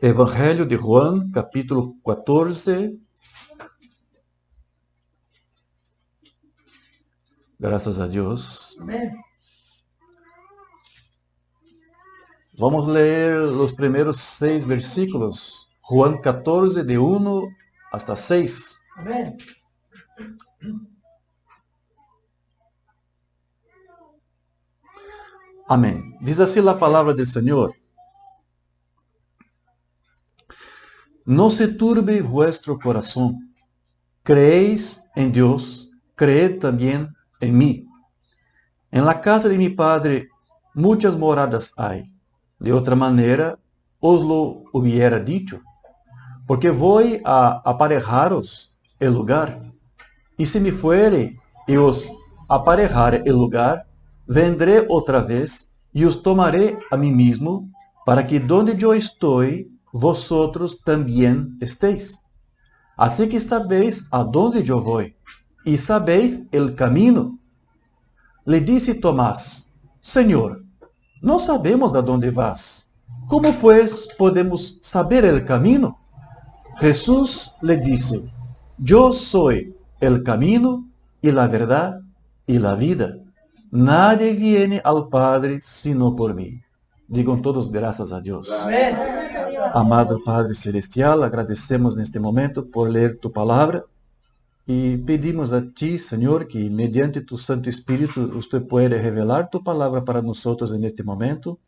Evangelho de Juan, capítulo 14. Graças a Deus. Amén. Vamos ler os primeiros 6 versículos. Juan 14, de 1 hasta 6. Amén. Amém. Diz assim a palavra do Senhor. No se turbe vuestro corazón. Creéis en Dios, creed también en mí. En la casa de mi Padre muchas moradas hay. De otra manera os lo hubiera dicho. Porque voy a aparejaros el lugar. Y si me fuere y os aparejare el lugar, vendré otra vez y os tomaré a mí mismo, para que donde yo estoy, vosotros también estéis. Así que sabéis a dónde yo voy, y sabéis el camino. Le dice Tomás, Señor, no sabemos a dónde vas. ¿Cómo pues podemos saber el camino? Jesús le dice, yo soy el camino y la verdad y la vida. Nadie viene al Padre sino por mí. Digan todos gracias a Dios. Amén. Amado Padre Celestial, agradecemos neste momento por ler tu palavra e pedimos a ti, Senhor, que mediante tu Santo Espírito usted pueda revelar tu palavra para nós neste momento,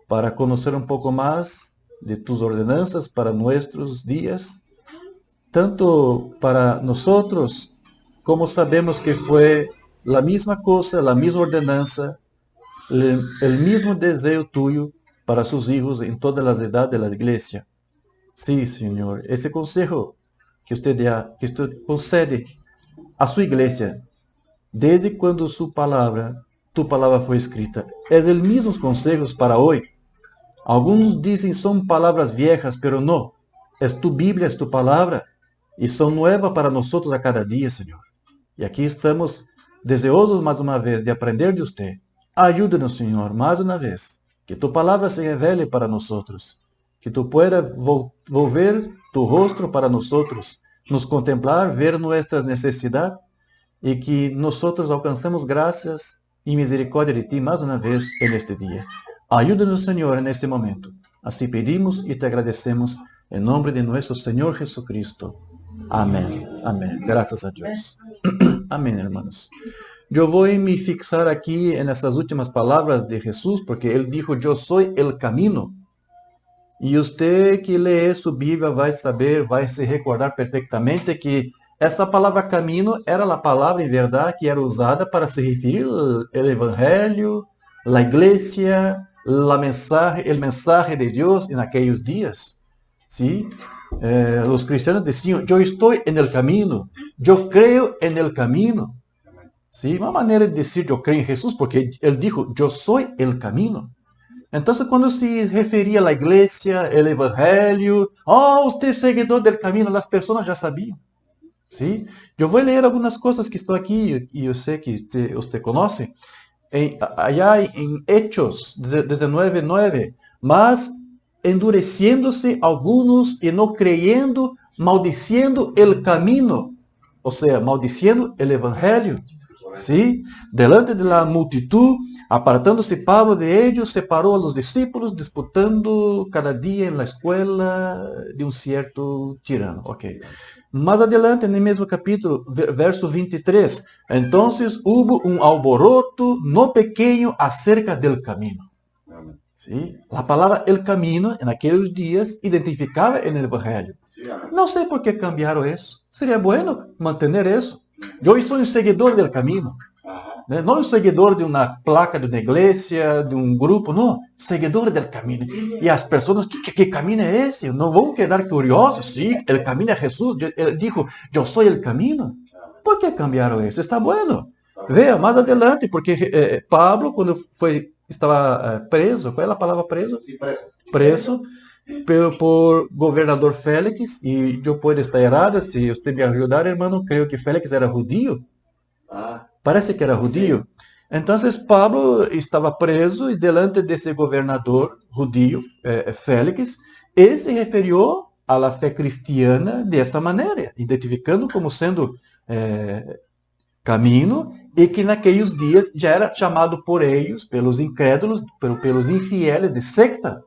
para conhecer um pouco mais de tus ordenanças para nossos dias, tanto para nós como sabemos que foi a mesma coisa, a mesma ordenança, o mesmo desejo tuyo para seus filhos em todas as idades da igreja. Sim, Senhor, esse consejo que usted concede a sua igreja, desde quando tu palavra foi escrita, é o mesmo conselhos para hoje. Alguns dizem são palavras viejas, pero não. É tu Bíblia, é tu palavra, e são novas para nós a cada dia, Senhor. E aqui estamos desejosos mais uma vez de aprender de você. Ajuda-nos, Senhor, mais uma vez. Que tu palavra se revele para nós. Que tu pueda volver tu rostro para nós, nos contemplar, ver nossas necessidades e que nós alcancemos graças e misericórdia de ti mais uma vez neste dia. Ajuda-nos, Senhor, neste momento. Assim pedimos e te agradecemos em nome de nosso Senhor Jesucristo. Amém. Amém. Graças a Deus. Amém, irmãos. Eu vou me fixar aqui nessas últimas palavras de Jesus, porque ele disse, eu sou o caminho. E você que lê sua Bíblia vai saber, vai se recordar perfeitamente que essa palavra caminho era a palavra, em verdade, que era usada para se referir ao Evangelho, a igreja, o mensaje de Deus naqueles dias. ¿Sí? Os cristianos diziam, eu estou no caminho, eu creio no caminho. ¿Sí? Uma maneira de dizer eu creio em Jesus, porque ele disse, eu sou o caminho. Então, quando se referia à igreja, ao evangelho, você é seguidor do caminho, as pessoas já sabiam. ¿Sí? Eu vou ler algumas coisas que estão aqui, e eu sei que você conhece, allá em Hechos 19:9, mas endureciendo-se algunos e não creyendo, maldiciendo el camino, ou seja, maldiciendo el evangelho. ¿Sí? Delante de la multitud, apartando-se Pablo de ellos, separou a los discípulos, disputando cada dia na escola de um certo tirano. Ok. Mais adelante, no mesmo capítulo, verso 23, entonces hubo un alboroto no pequeño acerca del camino. ¿Sí? La palabra el camino, en aquellos días, identificaba en el evangelho. Não sei por que cambiaram isso. Seria bueno manter isso. Eu sou um seguidor do caminho. Não um seguidor de uma placa de uma igreja, de um grupo, não. Seguidor do caminho. E as pessoas, que caminho é esse? Não vão quedar curiosos? Sim, o caminho é Jesus. Ele disse, eu sou o caminho. Por que cambiaram isso? Está bueno. Veja mais adelante, porque Pablo, quando estava preso, qual é a palavra preso? Sí, preso. Preso por governador Félix, e eu posso estar errado, se você me ajudar, irmão, creio que Félix era judío. Parece que era judío. Entonces Pablo estaba preso y delante de ese gobernador judío, Félix, él se refirió a la fe cristiana de esta manera, identificando como sendo caminho, e que naqueles dias já era chamado por eles, pelos incrédulos, pelos infieles, de secta.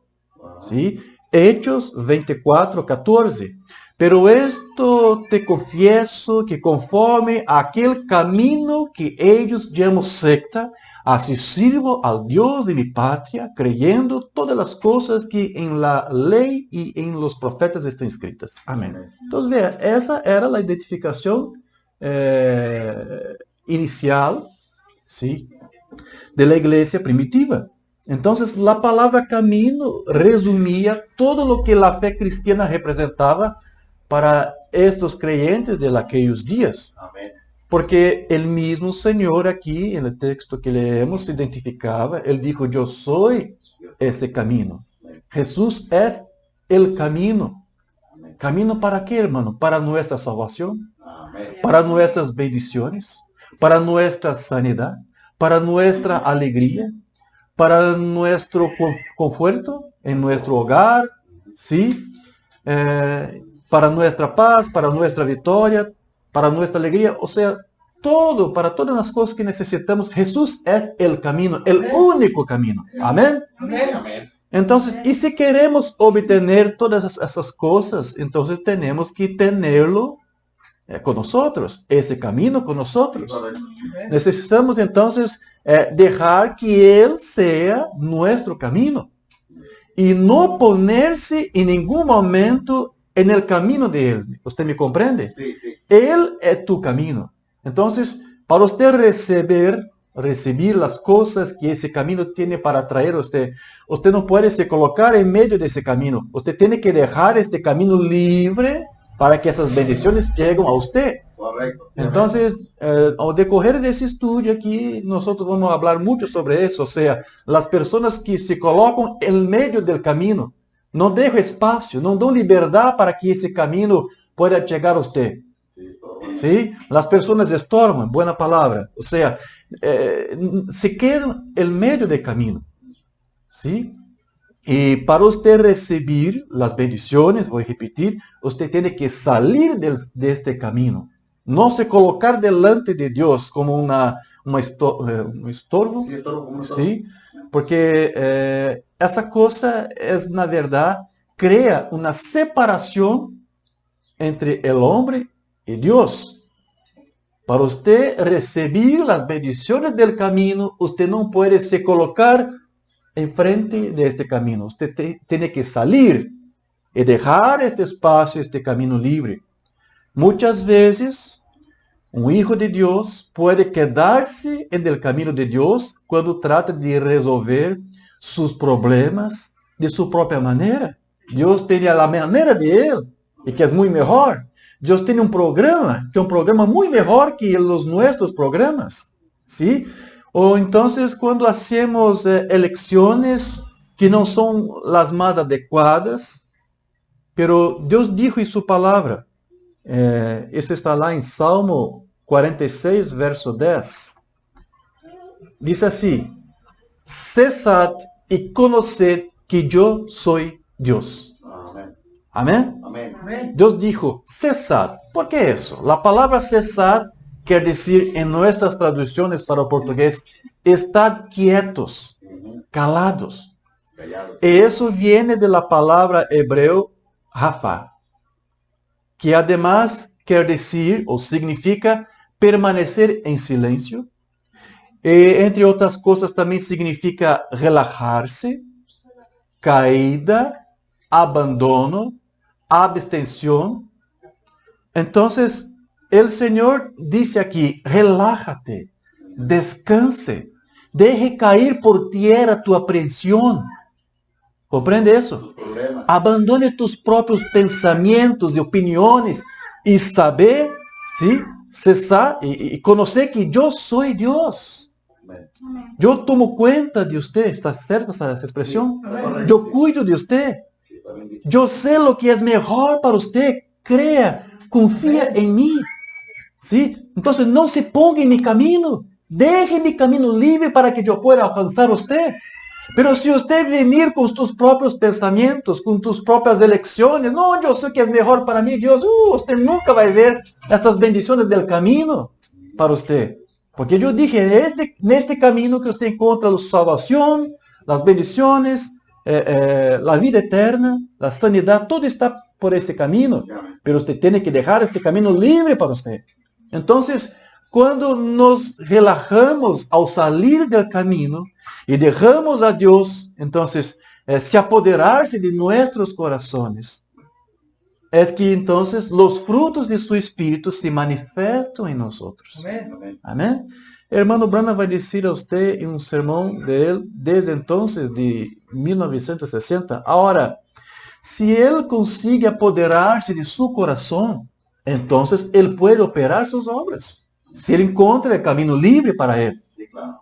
¿Sí? Hechos 24:14. Pero esto te confieso que conforme aquel camino que ellos llaman secta, así sirvo al Dios de mi patria, creyendo todas las cosas que en la ley y en los profetas están escritas. Amén. Entonces, vea, esa era la identificación inicial, ¿sí?, de la iglesia primitiva. Entonces, la palabra camino resumía todo lo que la fe cristiana representaba para estos creyentes de aquellos días. Amén. Porque el mismo Señor aquí, en el texto que leemos, se identificaba. Él dijo, yo soy ese camino. Jesús es el camino. ¿Camino para qué, hermano? Para nuestra salvación, Amén. para nuestras bendiciones, para nuestra sanidad, para nuestra alegría, para nuestro conforto en nuestro hogar, ¿sí? Para nuestra paz, para nuestra victoria, para nuestra alegría, o sea, todo, para todas las cosas que necesitamos, Jesús es el camino, el único camino. Amén. Amén. Entonces, y si queremos obtener todas esas cosas, entonces tenemos que tenerlo con nosotros, ese camino con nosotros. Necesitamos entonces dejar que Él sea nuestro camino y no ponerse en ningún momento en el camino de Él. ¿Usted me comprende? Sí, sí. Él es tu camino. Entonces, para usted recibir las cosas que ese camino tiene para traer a usted, usted no puede se colocar en medio de ese camino. Usted tiene que dejar este camino libre para que esas bendiciones lleguen a usted. Correcto. Entonces, al decorrer de ese estudio aquí, nosotros vamos a hablar mucho sobre eso. O sea, las personas que se colocan en medio del camino, no dejan espacio, no dan libertad para que ese camino pueda llegar a usted. ¿Sí? Las personas estorban, buena palabra. O sea, se quedan en medio del camino. ¿Sí? Y para usted recibir las bendiciones, voy a repetir, usted tiene que salir de este camino. No se colocar delante de Dios como un estorbo. Sí, estorbo, como un estorbo. ¿Sí? Porque esa cosa es, na verdad, crea una separación entre el hombre y Dios. Para usted recibir las bendiciones del camino, usted no puede se colocar enfrente de este camino. Usted tiene que salir y dejar este espacio, este camino libre. Muchas veces, un hijo de Dios puede quedarse en el camino de Dios cuando trata de resolver sus problemas de su propia manera. Dios tiene la manera de Él, y que es muy mejor. Dios tiene un programa, que es un programa muy mejor que los nuestros programas. ¿Sí? O entonces cuando hacemos elecciones que no son las más adecuadas, pero Dios dijo en su palabra, eso está lá en Salmo 46, verso 10. Dice así, cesad y conoced que yo soy Dios. Amén. Amén. Amén. Dios dijo, cesad. ¿Por qué eso? La palabra cesad quer decir en nuestras traducciones para el portugués, estar quietos, calados. Callado. Y eso viene de la palabra hebreo rafa, que además quer decir o significa permanecer en silencio. Entre otras cosas también significa relajarse, caída, abandono, abstención. Entonces, el Señor dice aquí, relájate, descanse, deje caer por tierra tu aprehensión. ¿Comprende eso? Problemas. Abandone tus propios pensamientos y opiniones y saber, ¿sí? Cesar y conocer que yo soy Dios. Amén. Yo tomo cuenta de usted. ¿Está certa esa expresión? Está correcto. Yo cuido de usted. Sí, está bien dicho. Yo sé lo que es mejor para usted. Crea, confía en mí. ¿Sí? Entonces no se ponga en mi camino. Deje mi camino libre para que yo pueda alcanzar a usted. Pero si usted venir con tus propios pensamientos, con tus propias elecciones, no, yo sé que es mejor para mí, Dios, usted nunca va a ver estas bendiciones del camino para usted. Porque yo dije, en este camino que usted encuentra la salvación, las bendiciones, la vida eterna, la sanidad, todo está por ese camino. Pero usted tiene que dejar este camino libre para usted. Entonces, cuando nos relajamos al salir del camino y dejamos a Dios, entonces, se apoderarse de nuestros corazones, es que entonces los frutos de su Espíritu se manifestan en nosotros. Amén. Amén. Hermano Branham vai dizer a usted en un sermón de él desde entonces, de 1960. Ahora, si él consigue apoderarse de su corazón, entonces él puede operar sus obras. Si él encuentra el camino libre para él. Sí, claro.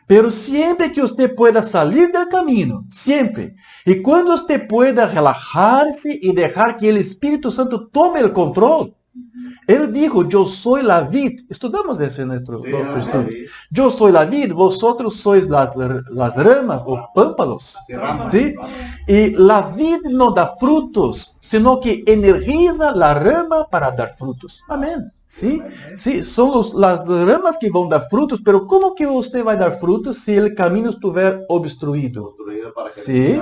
Pero siempre que usted pueda salir del camino, siempre, y cuando usted pueda relajarse y dejar que el Espíritu Santo tome el control. Él dijo, yo soy la vid. Estudiamos eso en nuestro estudio. Yo soy la vid, vosotros sois las ramas o pámpanos. ¿Sí? Y la vid no da frutos, sino que energiza la rama para dar frutos. Amén. ¿Sí? Sí, son las ramas que van a dar frutos, pero ¿cómo que usted va a dar frutos si el camino estuviera obstruido? Sí.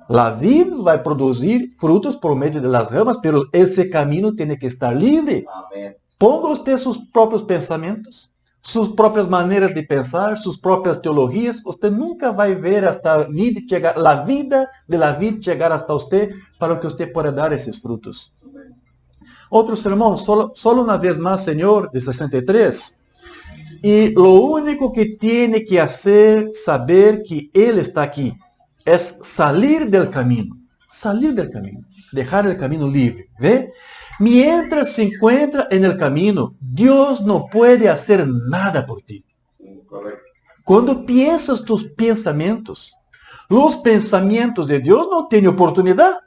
La vid va a producir frutos por medio de las ramas, pero ese camino tiene que estar libre. Amén. Ponga usted sus propios pensamientos, sus propias maneras de pensar, sus propias teologías. Usted nunca va a ver hasta la vida de la vid llegar hasta usted para que usted pueda dar esos frutos. Otro sermón, solo una vez más, Señor, de 63. Y lo único que tiene que hacer, saber que Él está aquí, es salir del camino, dejar el camino libre, ¿ve? Mientras se encuentra en el camino, Dios no puede hacer nada por ti. Correcto. Cuando piensas tus pensamientos, los pensamientos de Dios no tienen oportunidad.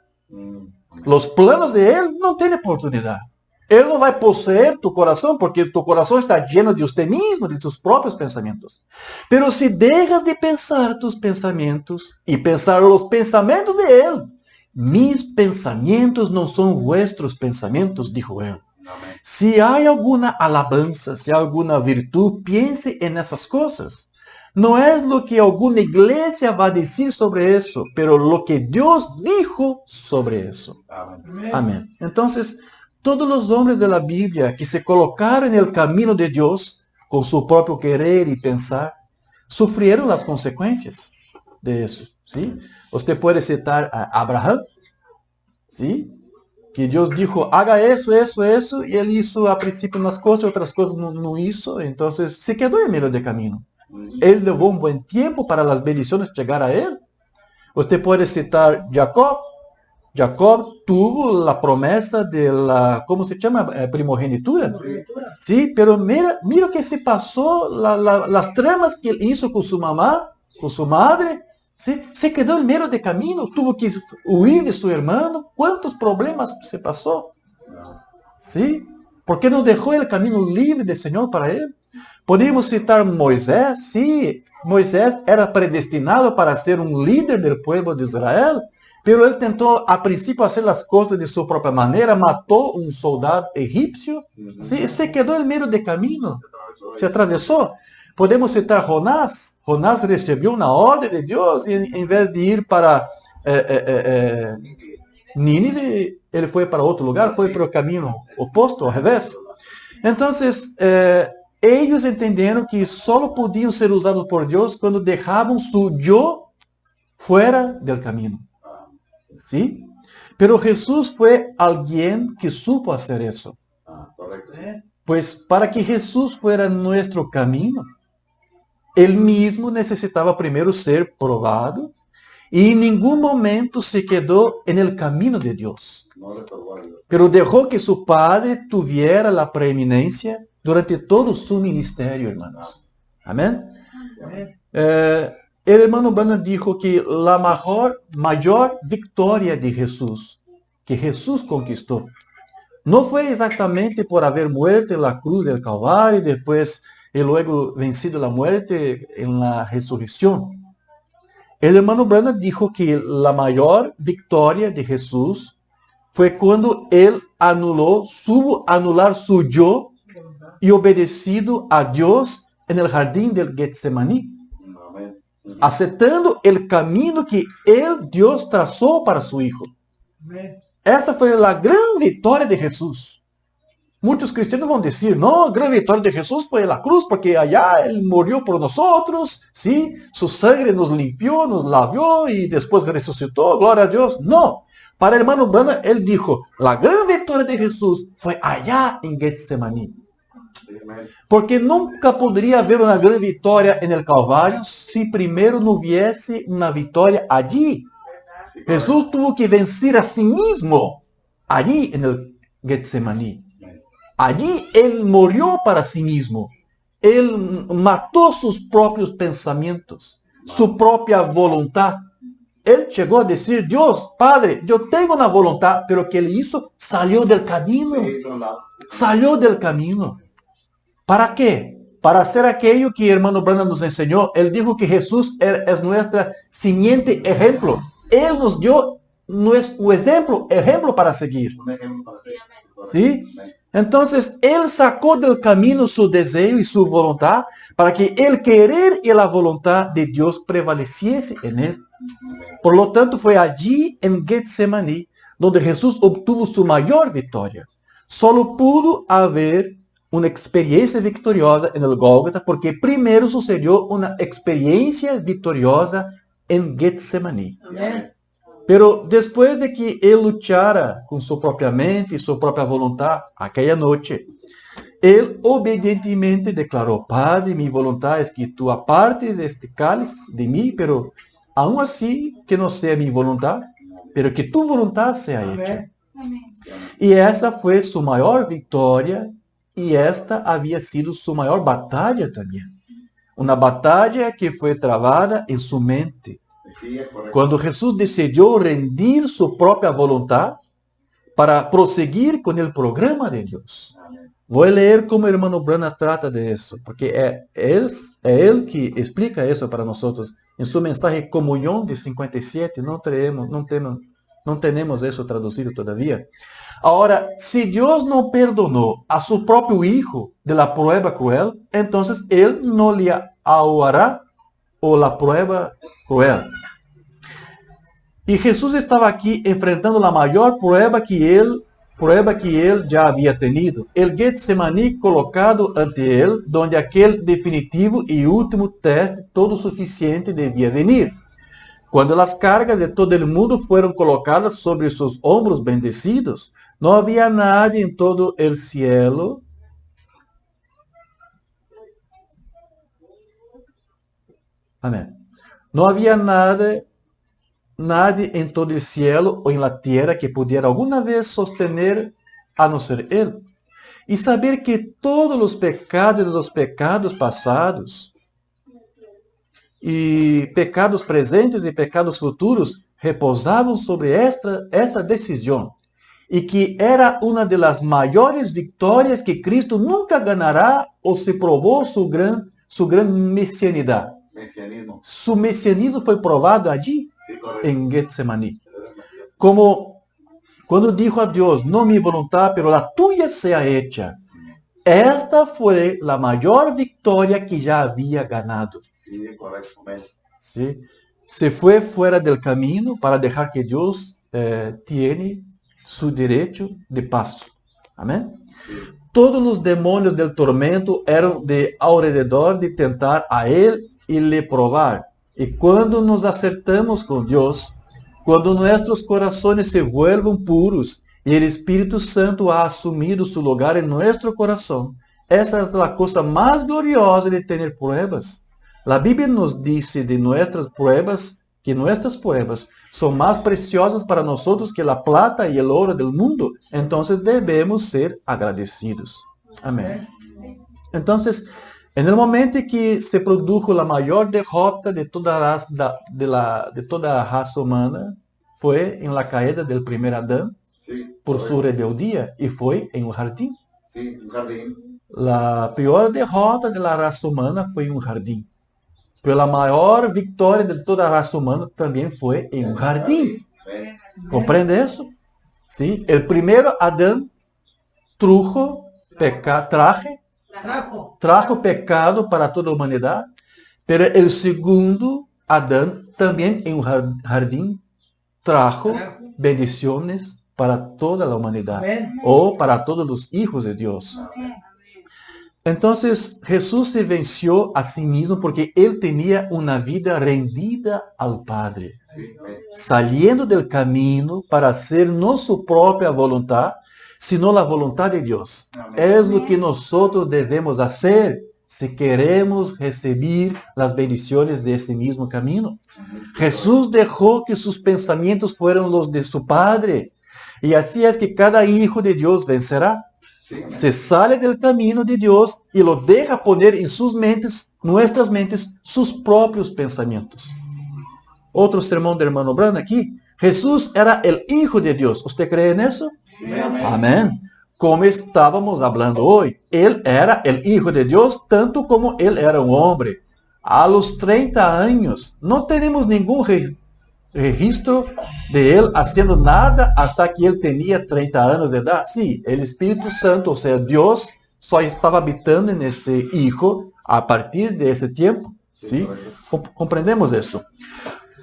Los planos de Él no tienen oportunidad. Él no va a poseer tu corazón porque tu corazón está lleno de usted mismo, de tus propios pensamientos. Pero si dejas de pensar tus pensamientos y pensar los pensamientos de Él, mis pensamientos no son vuestros pensamientos, dijo Él. Amén. Si hay alguna alabanza, si hay alguna virtud, piense en esas cosas. No es lo que alguna iglesia va a decir sobre eso, pero lo que Dios dijo sobre eso. Amén. Amén. Entonces, todos los hombres de la Biblia que se colocaron en el camino de Dios, con su propio querer y pensar, sufrieron las consecuencias de eso. ¿Sí? Usted puede citar a Abraham, ¿sí? Que Dios dijo, haga eso, y él hizo a principio unas cosas, otras cosas no hizo, entonces se quedó en medio del camino. Él llevó un buen tiempo para las bendiciones llegar a él. Usted puede citar Jacob. Jacob tuvo la promesa de la, ¿cómo se llama? Primogenitura. Sí, pero mira que se pasó, las tramas que él hizo con su mamá, con su madre. ¿Sí? Se quedó en medio de camino, tuvo que huir de su hermano. ¿Cuántos problemas se pasó? ¿Sí? ¿Por qué no dejó el camino libre del Señor para él? Podemos citar Moisés. Sí, Moisés era predestinado para ser un líder del pueblo de Israel, pero él tentó a principio hacer las cosas de su propia manera, mató un soldado egipcio. Sí, se quedó en medio de camino, se atravesó. Podemos citar Jonás. Jonás recibió una orden de Dios y en vez de ir para Nínive, él fue para otro lugar, fue por el camino opuesto, al revés. Entonces, ellos entendieron que solo podían ser usados por Dios cuando dejaban su yo fuera del camino. ¿Sí? Pero Jesús fue alguien que supo hacer eso. Correcto. Pues para que Jesús fuera nuestro camino, Él mismo necesitaba primero ser probado y en ningún momento se quedó en el camino de Dios. No le estorbó a Dios. Pero dejó que su Padre tuviera la preeminencia durante todo su ministerio, hermanos. Amén. El hermano Branham dijo que la mayor victoria de Jesús, que Jesús conquistó, no fue exactamente por haber muerto en la cruz del Calvario y después y luego vencido la muerte en la resurrección. El hermano Branham dijo que la mayor victoria de Jesús fue cuando él supo anular su yo y obedecido a Dios en el jardín del Getsemaní, Amén. aceptando el camino que Dios trazó para su Hijo. Esa fue la gran victoria de Jesús. Muchos cristianos van a decir, no, la gran victoria de Jesús fue la cruz, porque allá Él murió por nosotros, ¿sí? Su sangre nos limpió, nos lavó y después resucitó, gloria a Dios. No, para el hermano Branham, él dijo, la gran victoria de Jesús fue allá en Getsemaní. Amén. Porque nunca podría haber una gran victoria en el Calvario si primero no hubiese una victoria allí. Sí, Jesús tuvo que vencer a sí mismo allí en el Getsemaní. Allí Él murió para sí mismo. Él mató sus propios pensamientos, su propia voluntad. Él llegó a decir, Dios, Padre, yo tengo una voluntad, pero que Él hizo, salió del camino. Se hizo la- Salió del camino. ¿Para qué? Para hacer aquello que hermano Branham nos enseñó. Él dijo que Jesús es nuestro siguiente ejemplo. Él nos dio nuestro ejemplo para seguir. Un ejemplo para ti. ¿Sí? Amén. Entonces, Él sacó del camino su deseo y su voluntad para que el querer y la voluntad de Dios prevaleciese en Él. Por lo tanto, fue allí en Getsemaní donde Jesús obtuvo su mayor victoria. Solo pudo haber una experiencia victoriosa en el Gólgota porque primero sucedió una experiencia victoriosa en Getsemaní. Amén. Pero después de que él luchara con su propia mente y su propia voluntad aquella noche, él obedientemente declaró, Padre, mi voluntad es que tú apartes este cáliz de mí, pero aún así que no sea mi voluntad, pero que tu voluntad sea hecha. Y esa fue su mayor victoria y esta había sido su mayor batalla también. Una batalla que fue trabada en su mente. Sí, es correcto. Quando Jesus decidiu rendir sua própria vontade para prosseguir com o programa de Deus. Amén. Vou ler como o irmão Branham trata de isso, porque é ele que explica isso para nós. Em sua mensagem Comunhão de 57, não temos isso traduzido todavia. Agora, se Deus não perdonou a seu próprio Hijo de la prueba cruel, então Ele não lhe ahorrará ou la prueba cruel. E Jesus estava aqui enfrentando a maior prueba que ele já havia tenido. El Getsemaní colocado ante ele, onde aquele definitivo e último teste todo suficiente devia venir. Quando as cargas de todo o mundo foram colocadas sobre seus ombros bendecidos, não havia nadie em todo o cielo Amém. Não havia nadie em todo o cielo ou em la tierra que pudiera alguma vez sostener a não ser Ele. E saber que todos os pecados passados, e pecados presentes e pecados futuros repousavam sobre esta decisão. E que era uma das maiores vitórias que Cristo nunca ganhará ou se provou sua gran messianidade. Mesianismo. Su mesianismo foi provado allí, Sí, correcto. en Getsemaní. Como quando dijo a Deus, não mi voluntad, pero la tuya sea hecha. Esta foi a maior vitória que já havia ganado. Sí, es correcto. Amén. ¿Sí? Se foi fora del camino para deixar que Deus tiene su derecho de paso. Amém? Sí. Todos os demônios del tormento eram de alrededor de tentar a Ele e lhe provar. E quando nos acertamos com Deus, quando nossos corações se vuelven puros e o Espírito Santo ha assumido su lugar em nosso coração, essa é a coisa mais gloriosa de ter pruebas. A Bíblia nos diz de nossas pruebas que nossas pruebas são mais preciosas para nós que a plata e o ouro do mundo. Então devemos ser agradecidos. Amém. Então, no momento que se produjo a maior derrota de toda a raça humana, foi em la caída del primer Adão Sí, por correcto. sua rebeldia e foi em um jardim. Sí, un jardín. La peor derrota de la raza humana fue en un jardín. Pero la mayor victoria de toda la raza humana también fue en un jardín. Amén. ¿Comprende eso? ¿Sí? El primero Adán trajo pecado para toda la humanidad, pero el segundo Adán también en un jardín trajo bendiciones para toda la humanidad o para todos los hijos de Dios. Entonces Jesús se venció a sí mismo porque él tenía una vida rendida al Padre, Sí, amén. saliendo del camino para hacer no su propia voluntad, sino la voluntad de Dios. Amén. Es lo que nosotros debemos hacer si queremos recibir las bendiciones de ese mismo camino. Jesús dejó que sus pensamientos fueran los de su Padre. Y así es que cada hijo de Dios vencerá. Sí, amén. Se sale del camino de Dios y lo deja poner en sus mentes, nuestras mentes, sus propios pensamientos. Otro sermón del hermano Brand aquí. Jesús era el Hijo de Dios. ¿Usted cree en eso? Sí, amén. Amén. Como estábamos hablando hoy, él era el Hijo de Dios, tanto como él era un hombre. A los 30 años, no tenemos ningún registro de él haciendo nada hasta que él tenía 30 años de edad. Sí, el Espíritu Santo, o sea, Dios, só estaba habitando en ese Hijo a partir de ese tiempo. ¿Sí? Comprendemos eso.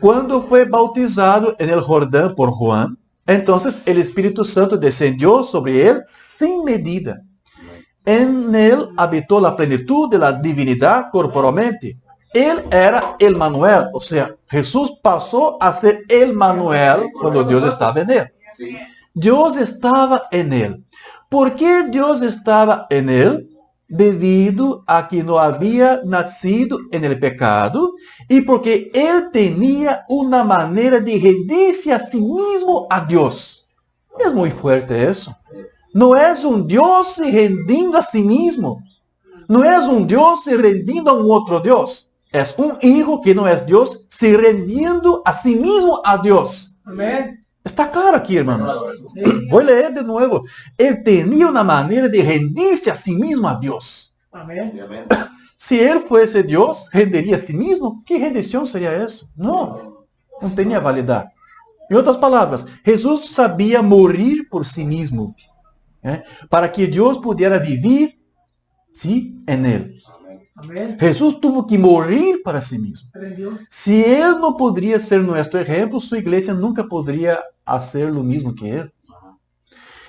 Cuando fue bautizado en el Jordán por Juan, entonces el Espíritu Santo descendió sobre él sin medida. En él habitó la plenitud de la divinidad corporalmente. Él era el Manuel, o sea, Jesús pasó a ser el Manuel cuando Dios estaba en él. Sí, Dios estaba en él. ¿Por qué Dios estaba en él? Debido a que no había nacido en el pecado y porque él tenía una manera de rendirse a sí mismo a Dios. Es muy fuerte eso. No es un Dios se rendindo a sí mismo. No es un Dios se rendindo a un otro Dios. Es un hijo que no es Dios se rendiendo a sí mismo a Dios. Amén. Está claro aquí, hermanos. Voy a leer de nuevo. Él tenía una manera de rendirse a sí mismo a Dios. Amén. sí, amén. Si él fuese Dios, rendiría a sí mismo. ¿Qué rendición sería eso? No, no tenía validad. En otras palabras, Jesús sabía morir por sí mismo, para que Dios pudiera vivir, ¿sí?, en él. Amén. Amén. Jesús tuvo que morir para sí mismo. Aprendió. Si él no podría ser nuestro ejemplo, su iglesia nunca podría hacer lo mismo que él.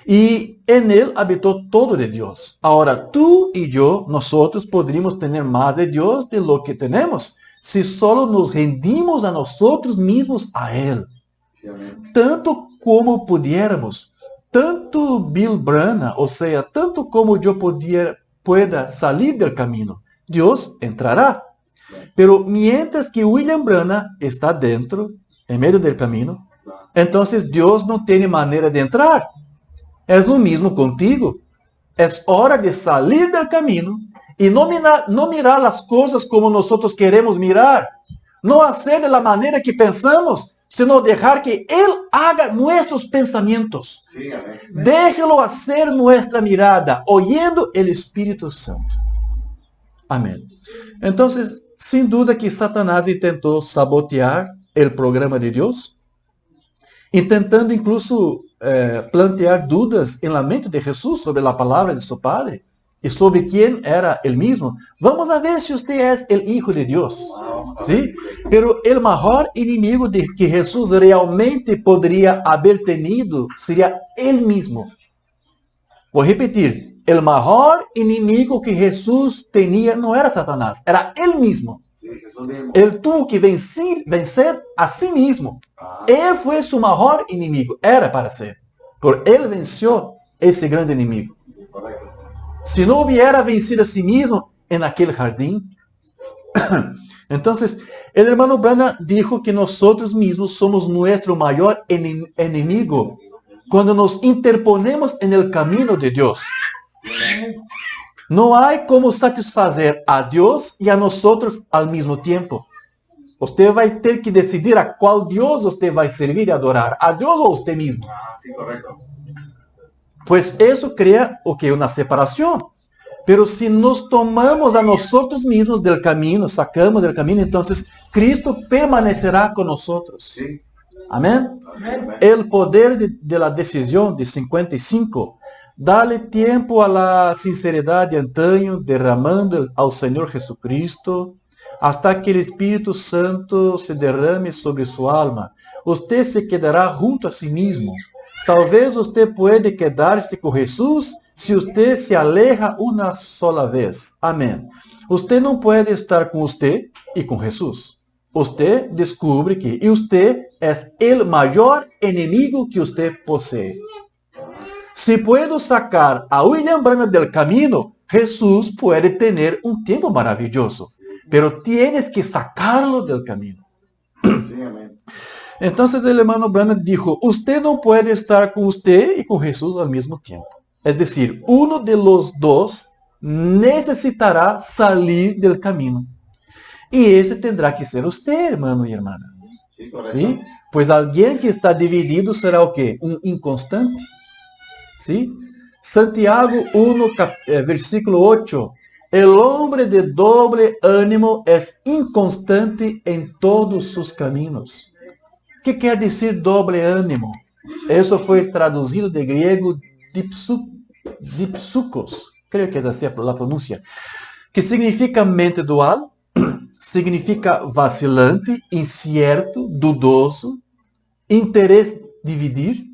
Y en él habitó todo de Dios. Ahora, tú y yo, nosotros podríamos tener más de Dios de lo que tenemos, si solo nos rendimos a nosotros mismos a él. Sí, amén. Tanto como pudiéramos. Tanto Bill Branham, o sea, tanto como yo pueda salir del camino, Dios entrará. Pero mientras que William Branham está dentro, en medio del camino, entonces Dios no tiene manera de entrar. Es lo mismo contigo. Es hora de salir del camino y no mirar las cosas como nosotros queremos mirar. No hacer de la manera que pensamos, sino dejar que Él haga nuestros pensamientos. Sí, amén. Déjelo hacer nuestra mirada, oyendo el Espíritu Santo. Amén. Entonces, sin duda que Satanás intentó sabotear el programa de Dios, intentando incluso plantear dudas en la mente de Jesús sobre la palabra de su Padre y sobre quién era él mismo. Vamos a ver si usted es el Hijo de Dios. Wow. ¿Sí? Pero el mejor enemigo de que Jesús realmente podría haber tenido sería él mismo. Voy a repetir, el mejor enemigo que Jesús tenía no era Satanás, era él mismo. Sí, Jesús mismo. Él tuvo que vencer a sí mismo. Ah, Él fue su mejor enemigo, era para ser. Pero él venció ese grande enemigo. sí, correcto. Si no hubiera vencido a sí mismo en aquel jardín, entonces el hermano Branham dijo que nosotros mismos somos nuestro mayor enemigo cuando nos interponemos en el camino de Dios. No hay como satisfazer a Dios y a nosotros al mismo tiempo. Usted va a tener que decidir a cuál Dios usted va a servir y adorar, a Dios o a usted mismo. Ah, sí, correcto. Pues eso crea o que una separación. Pero si nos tomamos a nosotros mismos del camino, sacamos del camino, entonces Cristo permanecerá con nosotros. Sí. Amén. Amén. El poder de la decisión de 55. Dale tiempo a la sinceridad de antaño, derramando al Señor Jesucristo, hasta que el Espíritu Santo se derrame sobre su alma. Usted se quedará junto a sí mismo. Tal vez usted puede quedarse con Jesús si usted se aleja una sola vez. Amén. Usted no puede estar con usted y con Jesús. Usted descubre que usted es el mayor enemigo que usted posee. Si puedo sacar a William Branham del camino, Jesús puede tener un tiempo maravilloso, pero tienes que sacarlo del camino. Sí, amén. Entonces el hermano Branham dijo, usted no puede estar con usted y con Jesús al mismo tiempo. Es decir, uno de los dos necesitará salir del camino. Y ese tendrá que ser usted, hermano y hermana. Sí, correcto. ¿Sí? Pues alguien que está dividido será o qué? Un inconstante. ¿Sí? Santiago 1, versículo 8. El hombre de doble ánimo es inconstante en todos sus caminos. ¿Qué quiere decir doble ánimo? Eso fue traducido de griego dipsukos. Creo que es así la pronuncia. Que significa mente dual, significa vacilante, incierto, dudoso, interés dividir.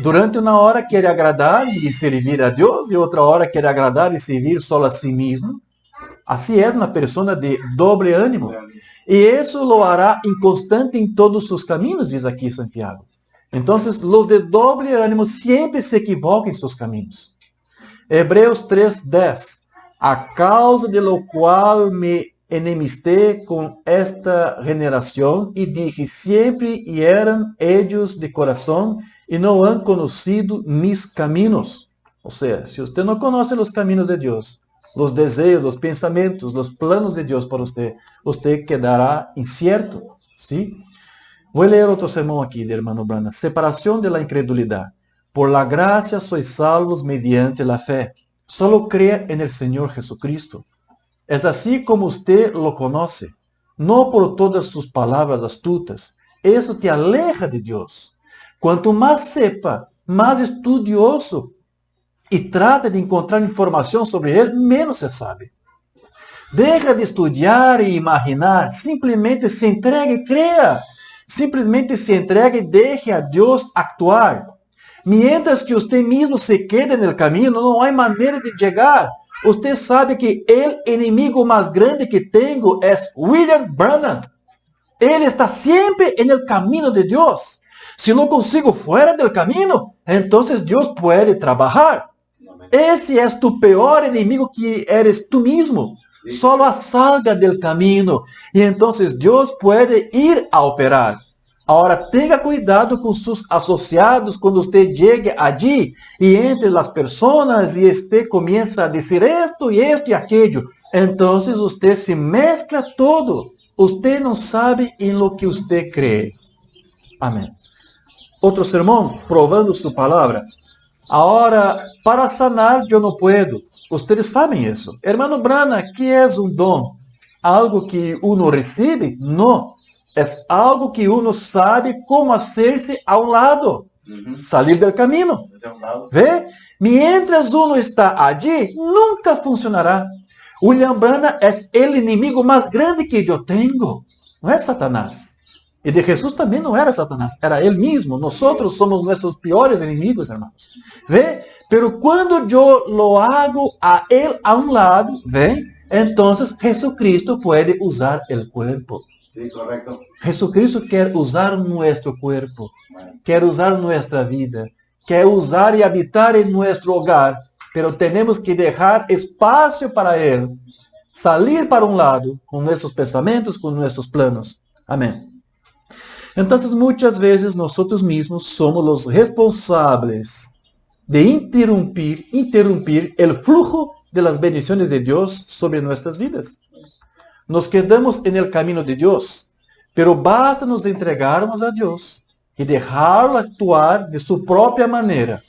Durante una hora quiere agradar y servir a Dios y otra hora quiere agradar y servir solo a sí mismo. Así es una persona de doble ánimo. Y eso lo hará inconstante en todos sus caminos, dice aquí Santiago. Entonces, los de doble ánimo siempre se equivocan en sus caminos. Hebreos 3:10. A causa de lo cual me enemisté con esta generación y dije, siempre eran ellos de corazón y no han conocido mis caminos. O sea, si usted no conoce los caminos de Dios, los deseos, los pensamientos, los planos de Dios para usted, usted quedará incierto. ¿Sí? Voy a leer otro sermón aquí de hermano Branham. Separación de la incredulidad. Por la gracia sois salvos mediante la fe. Solo crea en el Señor Jesucristo. Es así como usted lo conoce, no por todas sus palabras astutas. Eso te aleja de Dios. Cuanto más sepa, más estudioso y trate de encontrar información sobre Él, menos se sabe. Deja de estudiar e imaginar, simplesmente se entregue e crea. Simplesmente se entregue e deje a Dios actuar. Mientras que usted mismo se quede en el camino, no hay manera de llegar. Usted sabe que el enemigo más grande que tengo es William Branham. Él está siempre en el camino de Dios. Si lo consigo fuera del camino, entonces Dios puede trabajar. Ese es tu peor enemigo, que eres tú mismo. Solo salga del camino y entonces Dios puede ir a operar. Ahora tenga cuidado con sus asociados cuando usted llegue allí y entre las personas y usted comienza a decir esto y aquello. Entonces usted se mezcla todo. Usted no sabe en lo que usted cree. Amén. Otro sermón, probando su palabra. Ahora, para sanar yo no puedo. Ustedes saben eso. Hermano Branham, ¿qué es un don? ¿Algo que uno recibe? No. Es algo que uno sabe cómo hacerse a un lado. Salir del camino. ¿Ve? Mientras uno está allí, nunca funcionará. William Branham es el enemigo más grande que yo tengo. No es Satanás. Y de Jesús también no era Satanás, era Él mismo. Nosotros somos nuestros peores enemigos, hermanos. ¿Ve? Pero cuando yo lo hago a Él a un lado, ¿ve? Entonces Jesucristo puede usar el cuerpo. Sí, correcto. Jesucristo quiere usar nuestro cuerpo, quiere usar nuestra vida, quiere usar y habitar en nuestro hogar, pero tenemos que dejar espacio para Él, salir para un lado con nuestros pensamientos, con nuestros planos. Amén. Entonces muchas veces nosotros mismos somos los responsables de interrumpir el flujo de las bendiciones de Dios sobre nuestras vidas. Nos quedamos en el camino de Dios, pero basta nos entregarmos a Dios y dejarlo actuar de su propia manera.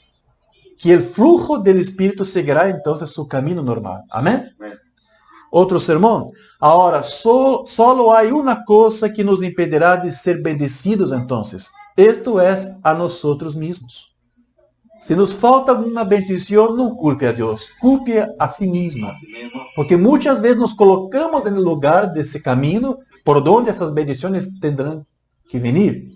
que el flujo del Espíritu seguirá entonces su camino normal. Amén. Amén. Otro sermón. Ahora, solo hay una cosa que nos impedirá de ser bendecidos entonces. Esto es a nosotros mismos. Si nos falta una bendición, no culpe a Dios, culpe a sí mismo. Así mismo. Porque muchas veces nos colocamos en el lugar de ese camino por donde esas bendiciones tendrán que venir.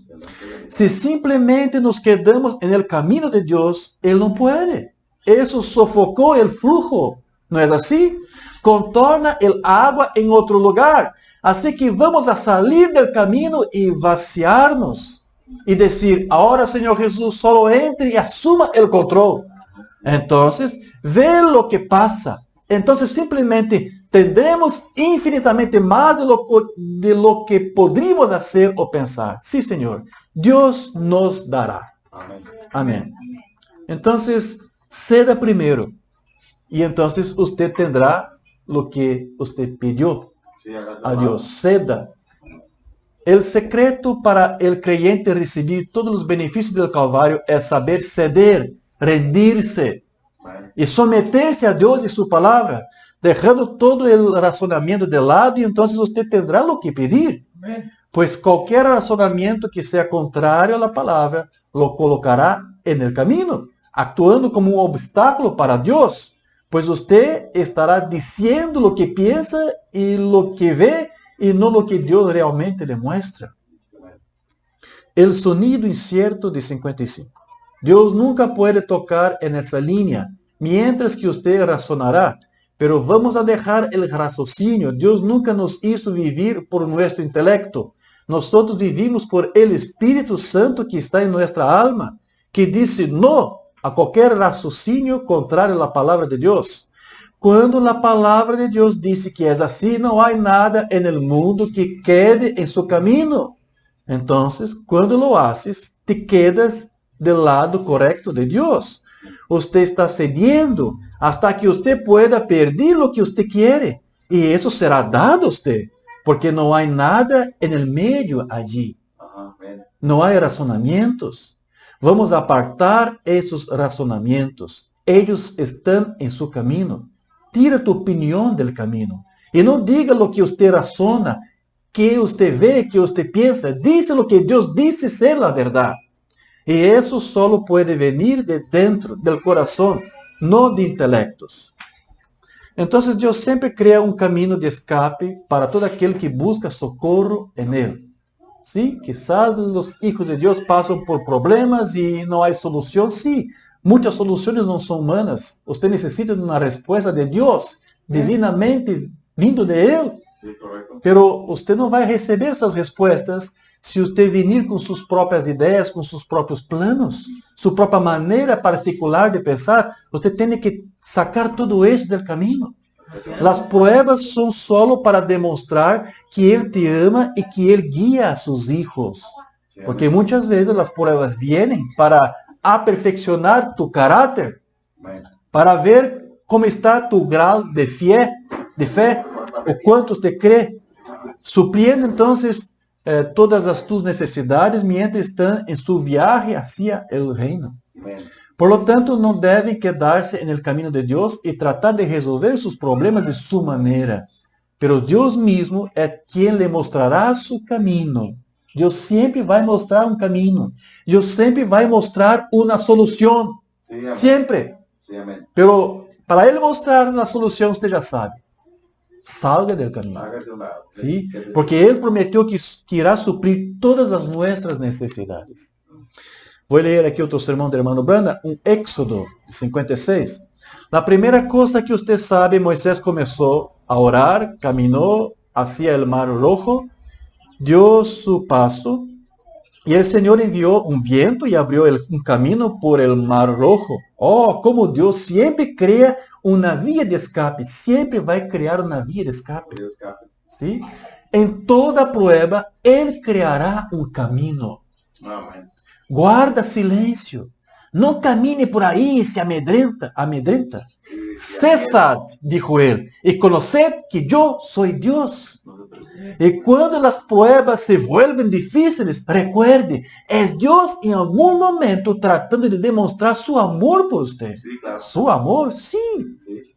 Si simplemente nos quedamos en el camino de Dios, Él no puede. Eso sofocó el flujo, ¿no es así? Contorna el agua en otro lugar. Así que vamos a salir del camino y vaciarnos. Y decir, ahora Señor Jesús, solo entre y asuma el control. Entonces, ve lo que pasa. Entonces simplemente tendremos infinitamente más de lo que podríamos hacer o pensar. Sí, Señor, Dios nos dará. Amén. Amén. Entonces, ceda primero. Y entonces usted tendrá lo que usted pidió Sí, hágase a la Dios. Ceda. El secreto para el creyente recibir todos los beneficios del Calvario es saber ceder, rendirse Amén. y someterse a Dios y su palabra, dejando todo el razonamiento de lado y entonces usted tendrá lo que pedir. Amén. Pues cualquier razonamiento que sea contrario a la palabra lo colocará en el camino, actuando como un obstáculo para Dios. Pues usted estará diciendo lo que piensa y lo que ve y no lo que Dios realmente le muestra. El sonido incierto de 55. Dios nunca puede tocar en esa línea, mientras que usted razonará. Pero vamos a dejar el raciocinio. Dios nunca nos hizo vivir por nuestro intelecto. Nosotros vivimos por el Espíritu Santo que está en nuestra alma, que dice no a cualquier raciocinio contrario a la palabra de Dios. Cuando la palabra de Dios dice que es así, no hay nada en el mundo que quede en su camino. Entonces, cuando lo haces, te quedas del lado correcto de Dios. Usted está cediendo hasta que usted pueda perder lo que usted quiere. Y eso será dado a usted, porque no hay nada en el medio allí. Ajá, amén. No hay razonamientos. Vamos a apartar esos razonamientos. Ellos están en su camino. Tira tu opinión del camino. Y no diga lo que usted razona, que usted ve, que usted piensa. Dice lo que Dios dice ser la verdad. Y eso solo puede venir de dentro del corazón, no de intelectos. Entonces Dios siempre crea un camino de escape para todo aquel que busca socorro en Él. ¿Sí? Quizás los hijos de Dios pasan por problemas y no hay solución. Sí, muchas soluciones no son humanas. Usted necesita de una respuesta de Dios, divinamente vindo de Él. Sí, correcto. Pero usted no va a recibir esas respuestas si usted venir con sus propias ideas, con sus propios planos, su propia manera particular de pensar. Usted tiene que sacar todo eso del camino. Las pruebas son solo para demostrar que Él te ama y que Él guía a sus hijos. Sí, Porque muchas veces las pruebas vienen para aperfeccionar tu carácter, amén. para ver cómo está tu grado de fe, o cuánto usted cree, supliendo entonces todas tus necesidades mientras están en su viaje hacia el reino. Amén. Por lo tanto, no deben quedarse en el camino de Dios y tratar de resolver sus problemas de su manera. Pero Dios mismo es quien le mostrará su camino. Dios siempre va a mostrar un camino. Dios siempre va a mostrar una solución. Sí, amén. Siempre. Sí, amén. Pero para Él mostrar la solución, usted ya sabe. Salga del camino. Hágase un lado. ¿Sí? Porque Él prometió que irá suplir todas las nuestras necesidades. Voy a leer aquí otro sermón del hermano Branda, un Éxodo 56. La primera cosa que usted sabe, Moisés comenzó a orar, caminó hacia el mar rojo, dio su paso, y el Señor envió un viento y abrió un camino por el mar rojo. Oh, como Dios siempre crea una vía de escape, siempre va a crear una vía de escape. Dios escape. ¿Sí? En toda prueba, Él creará un camino. Amén. Guarda silencio. No camine por ahí y se amedrenta. Cesad, dijo él, y conoced que yo soy Dios. Y cuando las pruebas se vuelven difíciles, recuerde, es Dios en algún momento tratando de demostrar su amor por usted. Sí, claro. Su amor, sí. Sí.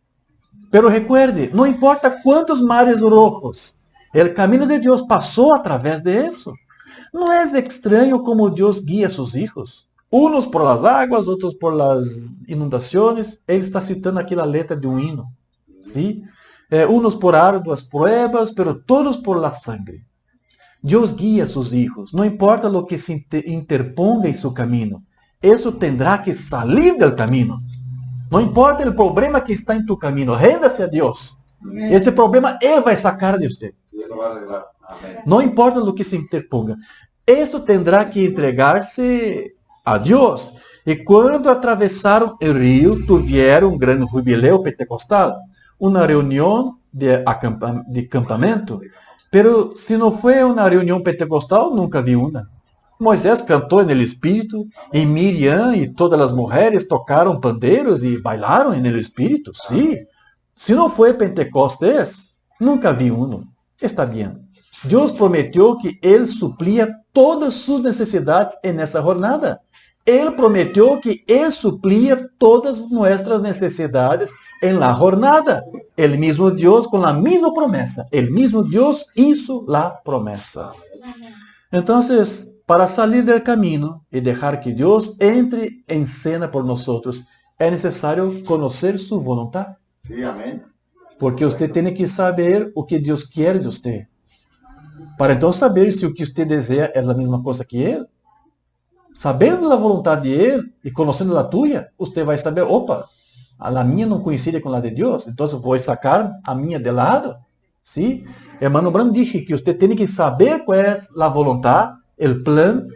Pero recuerde, no importa cuántos mares rojos, el camino de Dios pasó a través de eso. No es extraño cómo Dios guía a sus hijos. Unos por las aguas, otros por las inundaciones. Él está citando aquí la letra de un himno. ¿Sí? Unos por arduas pruebas, pero todos por la sangre. Dios guía a sus hijos. No importa lo que se interponga en su camino. Eso tendrá que salir del camino. No importa el problema que está en tu camino. Réndase a Dios. Ese problema Él va a sacar de usted. Sí, lo va a arreglar. Amén. No importa lo que se interponga. Esto tendrá que entregarse a Dios. Y cuando atravesaron el río, tuvieron un gran jubileo pentecostal. Una reunión de campamento. Pero si no fue una reunión pentecostal, nunca vi una. Moisés cantou en el Espírito, e Miriam e todas as mulheres tocaram pandeiros e bailaram en el Espírito, sí. Si no fue Pentecostés, nunca vi uno. Está bien. Deus prometeu que Ele suplia todas suas necessidades nessa jornada. Ele prometeu que Ele suplia todas nossas necessidades en la jornada. El mismo Deus com a mesma promessa. El mismo Deus hizo la promessa. Entonces, para salir del camino y dejar que Dios entre en cena por nosotros, es necesario conocer su voluntad. Sí, amén. Porque usted tiene que saber o que Dios quiere de usted. Para entonces saber si o que usted desea es la misma cosa que Él. Sabendo la voluntad de Él y conociendo la tuya, usted va a saber, opa, a la mía no coincide con la de Dios, entonces voy a sacar a mía de lado. ¿Sí? Hermano Brandt dije que usted tiene que saber cuál es la voluntad, el plan,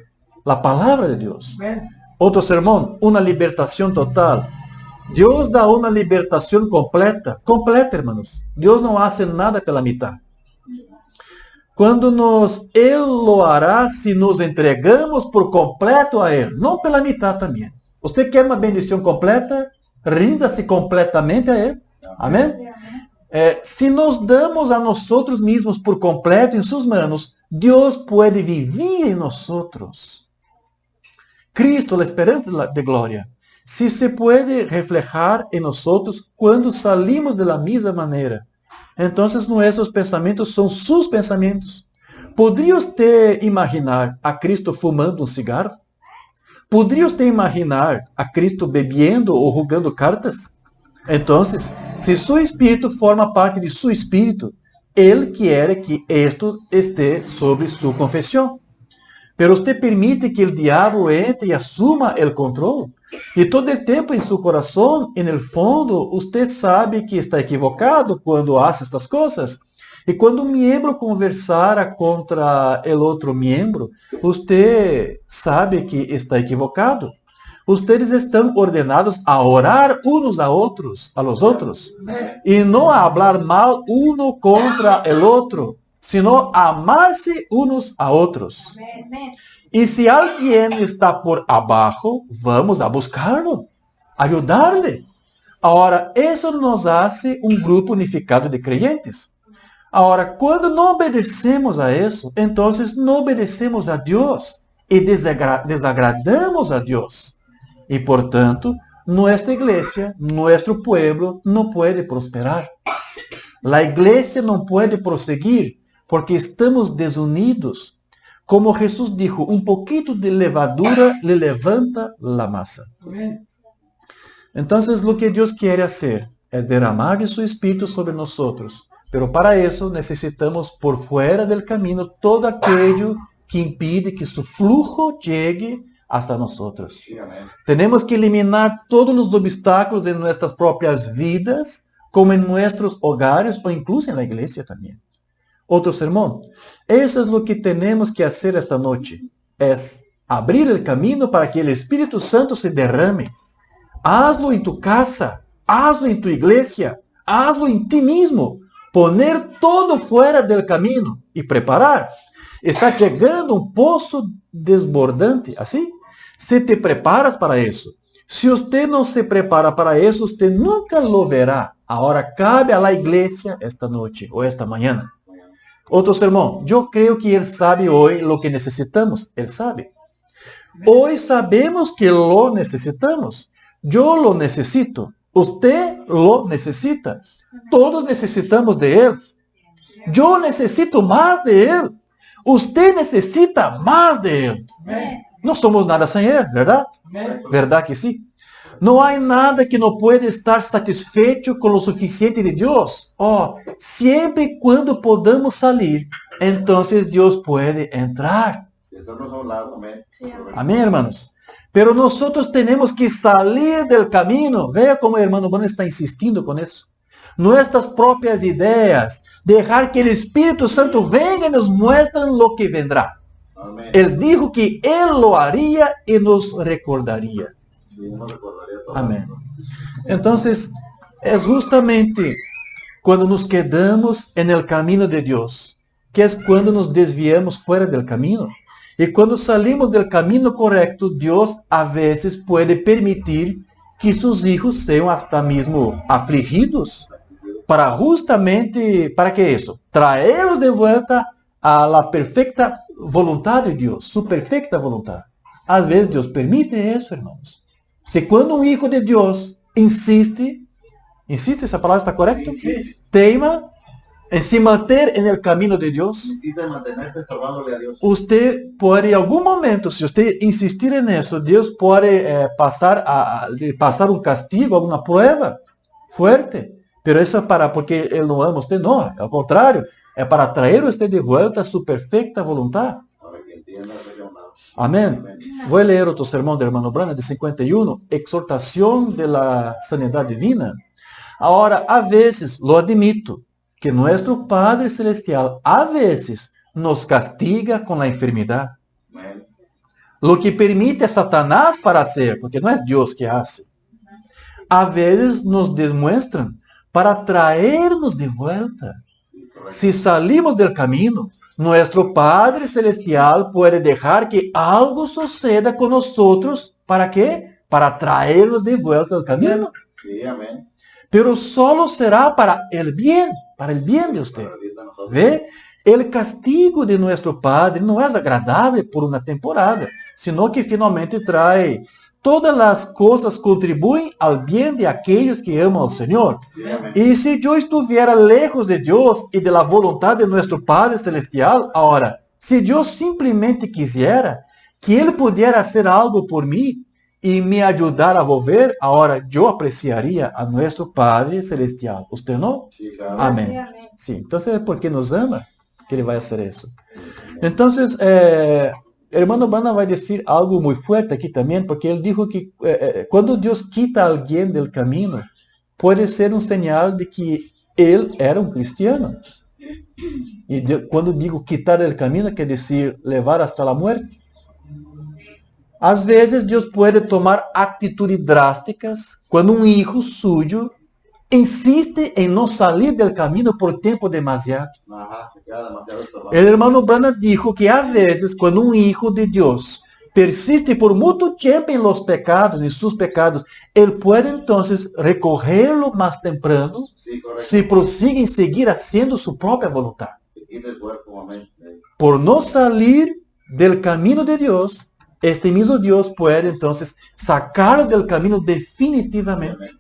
la palabra de Dios. Amén. Otro sermón, una libertación total. Dios da una libertación completa. Completa, hermanos. Dios no hace nada pela mitad. Él lo hará si nos entregamos por completo a Él. No pela mitad también. Usted quer uma bendición completa? Rinda-se completamente a Él. Amén. Si nos damos a nosotros mismos por completo en sus manos, Dios puede vivir en nosotros. Cristo, la esperanza de gloria, si se puede reflejar en nosotros cuando salimos de la misma manera, entonces nuestros pensamientos son sus pensamientos. ¿Podría usted imaginar a Cristo fumando un cigarro? ¿Podría usted imaginar a Cristo bebiendo o jugando cartas? Entonces, si su espíritu forma parte de su espíritu, Él quiere que esto esté sobre su confesión. Pero usted permite que el diablo entre y asuma el control. Y todo el tiempo en su corazón, en el fondo, usted sabe que está equivocado cuando hace estas cosas. Y cuando un miembro conversara contra el otro miembro, usted sabe que está equivocado. Ustedes están ordenados a orar unos a los otros, y no a hablar mal uno contra el otro, sino a amarse unos a otros. Y si alguien está por abajo, vamos a buscarlo, ayudarle. Ahora, eso nos hace un grupo unificado de creyentes. Ahora, cuando no obedecemos a eso, entonces no obedecemos a Dios y desagradamos a Dios. Y por tanto, nuestra iglesia, nuestro pueblo, no puede prosperar. La iglesia no puede proseguir porque estamos desunidos. Como Jesús dijo, un poquito de levadura le levanta la masa. Entonces, lo que Dios quiere hacer es derramar de su Espíritu sobre nosotros. Pero para eso necesitamos por fuera del camino todo aquello que impide que su flujo llegue hasta nosotros. Sí, amén. Tenemos que eliminar todos los obstáculos en nuestras propias vidas, como en nuestros hogares o incluso en la iglesia también. Otro sermón. Eso es lo que tenemos que hacer esta noche. Es abrir el camino para que el Espíritu Santo se derrame. Hazlo en tu casa, hazlo en tu iglesia, hazlo en ti mismo. Poner todo fuera del camino y preparar. Está llegando un pozo desbordante, ¿así? Si te preparas para eso, Si usted no se prepara para eso, usted nunca lo verá. Ahora cabe a la iglesia esta noche o esta mañana. Otro sermón. Yo creo que Él sabe hoy lo que necesitamos. Él sabe. Hoy sabemos que lo necesitamos. Yo lo necesito. Usted lo necesita. Todos necesitamos de Él. Yo necesito más de Él. Usted necesita más de Él. No somos nada sin Él, ¿verdad? ¿Verdad que sí? No hay nada que no pueda estar satisfecho con lo suficiente de Dios. Oh, siempre y cuando podamos salir, entonces Dios puede entrar. Amén, hermanos. Pero nosotros tenemos que salir del camino. Vea cómo el hermano Bruno está insistiendo con eso. Nuestras propias ideas. Dejar que el Espíritu Santo venga y nos muestre lo que vendrá. Amén. Él dijo que Él lo haría y nos recordaría. Sí, nos recordaría todo. Amén. Entonces, es justamente cuando nos quedamos en el camino de Dios, que es cuando nos desviamos fuera del camino. Y cuando salimos del camino correcto, Dios a veces puede permitir que sus hijos sean hasta mismo afligidos. Para justamente, ¿para qué eso? Traerlos de vuelta a la perfecta voluntad de Dios, su perfecta voluntad. A veces Dios permite eso, hermanos. Si cuando un hijo de Dios insiste, esa palabra está correcta? Sí. Teima en se manter en el camino de Dios. Insiste en mantenerse estorbándole a Dios. Usted puede, en algún momento, si usted insistir en eso, Dios puede pasar un castigo, alguna prueba fuerte. Pero eso es porque Él no ama a usted, no, al contrario. Es para traer a usted de vuelta a su perfecta voluntad. Amén. Voy a leer otro sermón del hermano Branham de 51, exhortación de la sanidad divina. Ahora, a veces, lo admito, que nuestro Padre Celestial a veces nos castiga con la enfermedad. Lo que permite a Satanás para hacer, porque no es Dios que hace. A veces nos demuestran para traernos de vuelta. Si salimos del camino, nuestro Padre Celestial puede dejar que algo suceda con nosotros. ¿Para qué? Para traernos de vuelta al camino. Sí, amén. Pero solo será para el bien de usted. ¿Ve? El castigo de nuestro Padre no es agradable por una temporada, sino que finalmente trae todas las cosas contribuyen al bien de aquellos que aman al Señor. Y si yo estuviera lejos de Dios y de la voluntad de nuestro Padre Celestial, ahora, si Dios simplemente quisiera que Él pudiera hacer algo por mí y me ayudar a volver, ahora yo apreciaría a nuestro Padre Celestial. ¿Usted no? Sí, claro. Amén. Sí, entonces es porque nos ama que Él va a hacer eso. Entonces, hermano Branham va a decir algo muy fuerte aquí también, porque él dijo que cuando Dios quita a alguien del camino, puede ser un señal de que él era un cristiano. Y cuando digo quitar del camino, quiere decir levar hasta la muerte. A veces Dios puede tomar actitudes drásticas cuando un hijo suyo insiste en no salir del camino por tiempo demasiado. El hermano Branham dijo que a veces cuando un hijo de Dios persiste por mucho tiempo en los pecados, en sus pecados, él puede entonces recogerlo más temprano, si prosigue en seguir haciendo su propia voluntad. Por no salir del camino de Dios, este mismo Dios puede entonces sacarlo del camino definitivamente.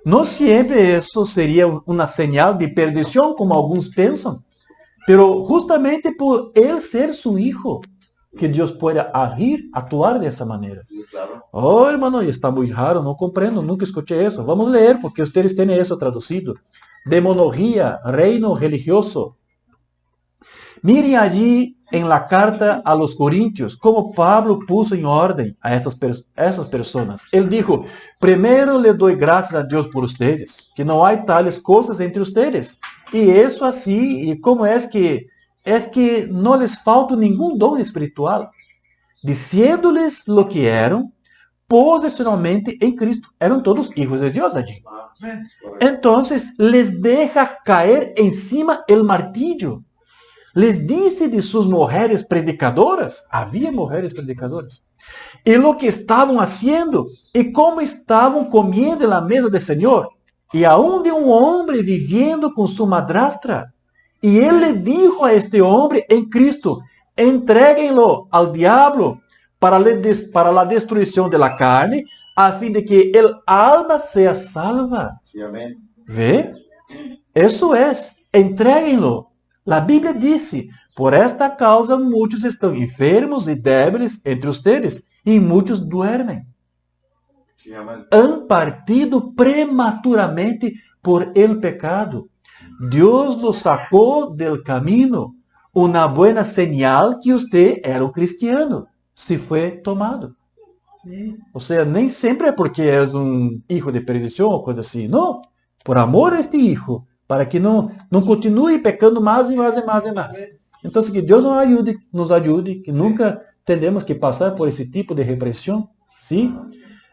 No siempre eso sería una señal de perdición, como algunos piensan. Pero justamente por él ser su hijo, que Dios pueda actuar de esa manera. Sí, claro. Oh, hermano, está muy raro, no comprendo, nunca escuché eso. Vamos a leer, porque ustedes tienen eso traducido. Demonología, reino religioso. Miren allí en la carta a los Corintios, como Pablo puso en orden a esas personas. Él dijo, primero le doy gracias a Dios por ustedes, que no hay tales cosas entre ustedes. Y eso así, y cómo es que no les falta ningún don espiritual, diciéndoles lo que eran posicionalmente en Cristo. Eran todos hijos de Dios allí. Entonces les deja caer encima el martillo. les dice de sus mujeres predicadoras, había mujeres predicadoras, y lo que estaban haciendo, y cómo estaban comiendo en la mesa del Señor, y aún de un hombre viviendo con su madrastra. Y él le dijo a este hombre en Cristo, entréguenlo al diablo para la destrucción de la carne, a fin de que el alma sea salva. Sí, amén. ¿Ve? Eso es, entréguenlo. La Biblia dice, por esta causa muchos están enfermos y débiles entre ustedes, y muchos duermen. Sí, amén. Han partido prematuramente por el pecado. Dios los sacó del camino. Una buena señal que usted era un cristiano, si fue tomado. O sea, nem sempre é porque és um hijo de perdição ou coisa assim. Não. Por amor a este hijo, para que não continue pecando mais e mais e mais e mais. Então, que Deus nos ajude, que nunca tendemos que passar por esse tipo de repressão. ¿Sí?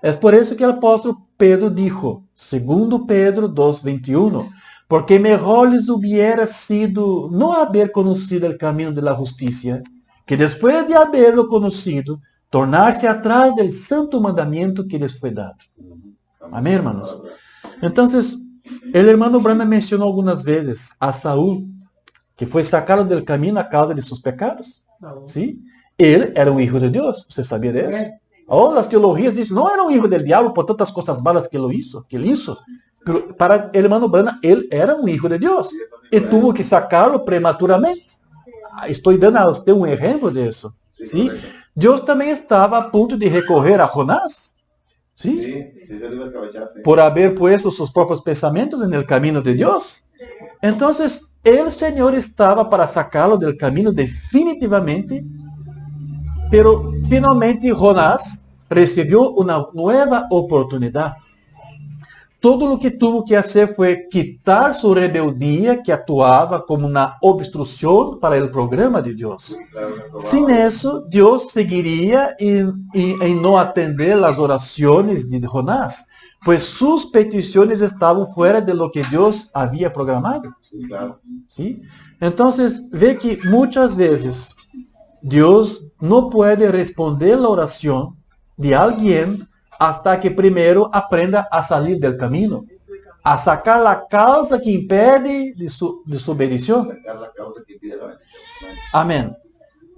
É por isso que o apóstolo Pedro dijo, segundo Pedro 2:21, porque mejor les hubiera sido no haber conocido el camino de la justicia, que después de haberlo conocido, tornar-se atrás del santo mandamiento que les fue dado. Amém, hermanos? Então, o hermano Branham mencionou algumas vezes a Saúl, que foi sacado del camino a causa de seus pecados. ¿Sí? Ele era um hijo de Deus. Você sabia disso? Oh, as teologias dizem, não era um hijo del diabo por tantas coisas malas que ele hizo. Pero para o hermano Branham, ele era um hijo de Deus. E tuvo que sacá-lo prematuramente. Estou dando a você um exemplo disso. ¿Sí? Deus também estava a ponto de recorrer a Jonás. ¿Sí? Por haber puesto sus propios pensamientos en el camino de Dios. Entonces, el Señor estaba para sacarlo del camino definitivamente, pero finalmente Jonás recibió una nueva oportunidad. Todo lo que tuvo que hacer fue quitar su rebeldía que actuaba como una obstrucción para el programa de Dios. Sin eso, Dios seguiría en no atender las oraciones de Jonás, pues sus peticiones estaban fuera de lo que Dios había programado. ¿Sí? Entonces, ve que muchas veces Dios no puede responder la oración de alguien hasta que primero aprenda a salir del camino, a sacar la causa que impede de su bendición. Amén.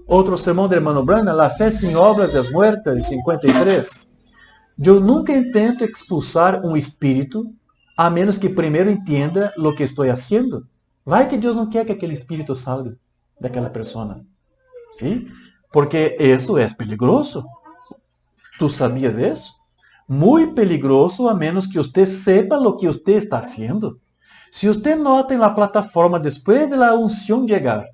Otro sermón del hermano Branham, la fe sin obras es muerta, de 53. Yo nunca intento expulsar un espíritu a menos que primero entienda lo que estoy haciendo. Vai que Dios no quiere que aquel espíritu salga de aquella persona. ¿Sí? Porque eso es peligroso. ¿Tú sabías de eso? Muy peligroso a menos que usted sepa lo que usted está haciendo. Si usted nota en la plataforma después de la unción llegar,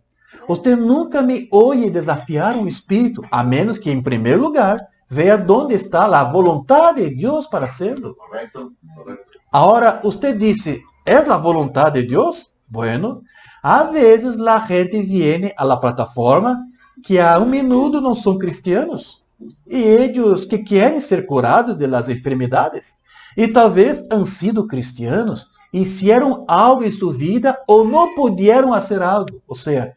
usted nunca me oye desafiar un espíritu, a menos que en primer lugar vea dónde está la voluntad de Dios para hacerlo. Correcto. Ahora, usted dice, ¿es la voluntad de Dios? Bueno, a veces la gente viene a la plataforma que a menudo no son cristianos. E eles que querem ser curados de las enfermidades, e talvez han sido cristianos, hicieron algo em sua vida ou não puderam fazer algo, ou seja,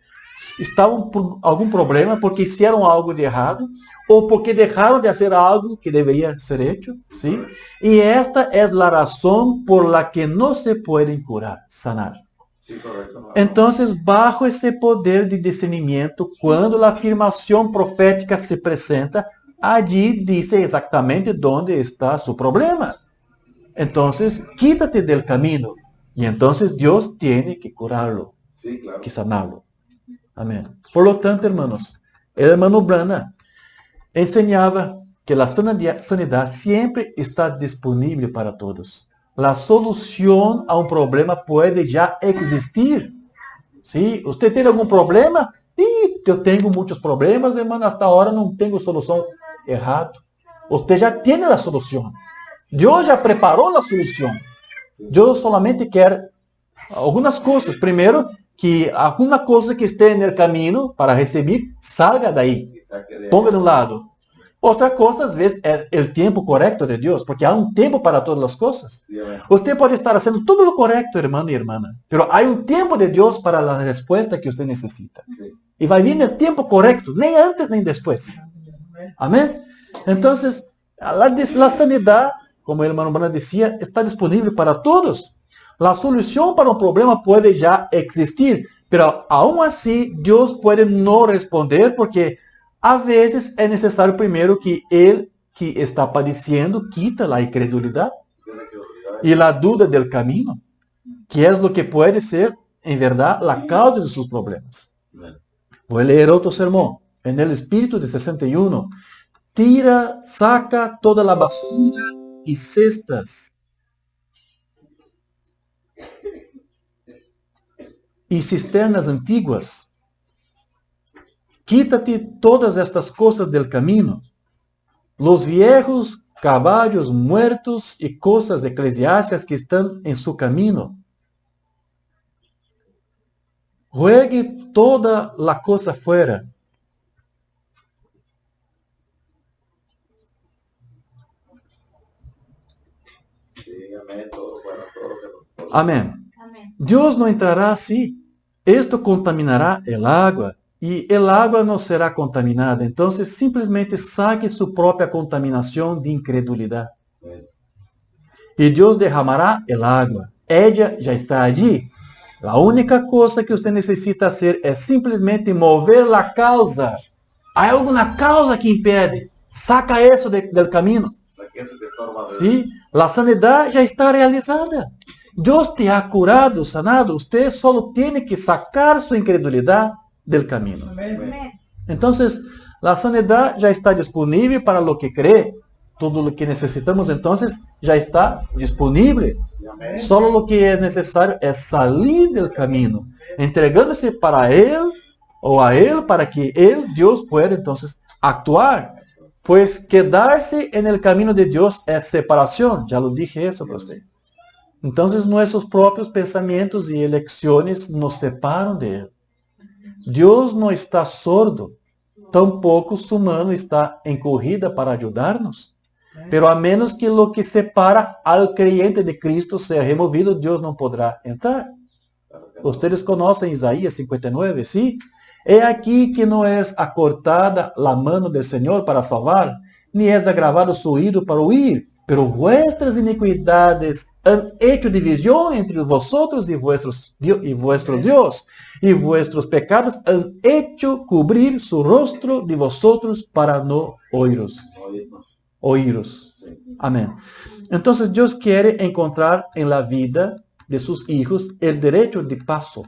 estavam por algum problema porque hicieron algo de errado, ou porque deixaram de fazer algo que deveria ser hecho, ¿sí? E esta é a razão por la que não se pueden curar, sanar. Sí, correcto. Entonces, bajo ese poder de discernimiento, cuando la afirmación profética se presenta, allí dice exactamente dónde está su problema. Entonces, quítate del camino. Y entonces Dios tiene que curarlo, Sí, claro. que sanarlo. Amén. Por lo tanto, hermanos, el hermano Branham enseñaba que la sanidad siempre está disponible para todos. La solución a un problema puede ya existir. ¿Sí? ¿Usted tiene algún problema? Y yo tengo muchos problemas, hermano, hasta ahora no tengo solución. Errado. Usted ya tiene la solución. Dios ya preparó la solución. Yo solamente quero algunas cosas. Primero, que alguna cosa que esté en el camino para recibir, salga de ahí. Ponga de un lado. Outra cosa, às vezes, é o tempo correto de Deus, porque há um tempo para todas as coisas. Sí, amén. Você pode estar fazendo tudo o correto, irmão e irmã, pero há um tempo de Deus para a resposta que você necessita. Sí. E vai vir o tempo correto, nem antes nem depois. Amém? Então, a sanidade, como o irmão Branham dizia, está disponível para todos. A solução para um problema pode já existir, pero aún assim, Deus pode não responder, porque a vezes é necessário primeiro que ele que está padecendo quita a incredulidade Tiene que olvidar. e a dúvida do caminho, que é o que pode ser, em verdade, a causa de seus problemas. Amén. Vou ler outro sermão. En el Espírito de 61, saca toda a basura e cestas e cisternas antiguas. Quítate todas estas coisas del camino, los viejos caballos muertos y cosas eclesiásticas que están en su camino. Juegue toda la cosa fuera. Sí, amén. Todo bueno, todo lo que nos Amém. Amén. Deus não entrará assim. Esto contaminará el agua e el agua não será contaminada. Então, simplesmente saque sua própria contaminação de incredulidade. Amén. E Deus derramará el agua. Ella já está allí. A única coisa que você necessita fazer é simplesmente mover a causa. Há alguma causa que impede. Saca isso del caminho. Aquí eso que estorba de- Sim, a sanidade já está realizada. Deus te ha curado, sanado. Você só tem que sacar sua incredulidade del caminho. Amén. Então, a sanidade já está disponível para o que crê. Tudo o que necessitamos, então, já está disponível. Sí, amén. Só o que é necessário é sair do caminho, entregando-se para Ele ou a Ele, para que Ele, Deus, pueda então actuar. Pois quedar-se no caminho de Deus é separação. Já lo dije isso para você. Então, nossos próprios pensamentos e eleições nos separam de Ele. Deus não está sordo, tampouco sua mão está encorrida para ajudar-nos. Pero a menos que lo que separa al creyente de Cristo sea removido, Deus não poderá entrar. Claro que no. Vocês conhecem Isaías 59, ¿sí? É aqui que não é acortada a mano do Senhor para salvar, ni é agravado su oído para oír, pero vuestras iniquidades han hecho división entre vosotros y vuestro Dios, y vuestros pecados han hecho cubrir su rostro de vosotros para no oíros. No oírnos. Oíros. Sí. Amém. Então, Deus quer encontrar em la vida de seus hijos o direito de passo.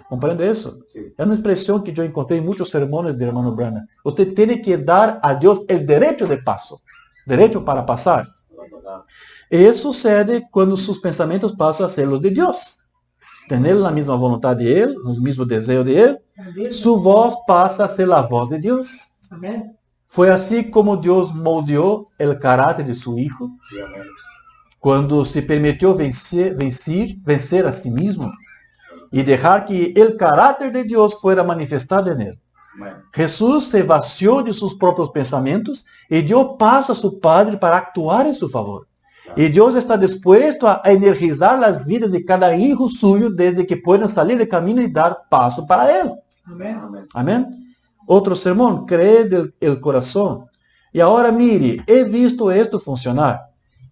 Compreende isso? Sí. É uma expressão que eu encontrei em muitos sermões de hermano Branham. Você tem que dar a Deus o direito de passo. Direito para passar. Abandonar. Isso sucede quando seus pensamentos passam a ser os de Deus. Tener a mesma vontade de Ele, o mesmo desejo de Ele, sua voz passa a ser a voz de Deus. Amén. Foi assim como Deus moldeou o caráter de seu Hijo, Sí, amén. quando se permitiu vencer a si mesmo e deixar que o caráter de Deus fuera manifestado en él. Amén. Jesús se vació de sus propios pensamientos y dio paso a su Padre para actuar en su favor. Y Dios está dispuesto a energizar las vidas de cada hijo suyo desde que puedan salir del camino y dar paso para Él. Amén. Amén. Amén. Outro sermão, creer del coração. E agora mire, he visto esto funcionar.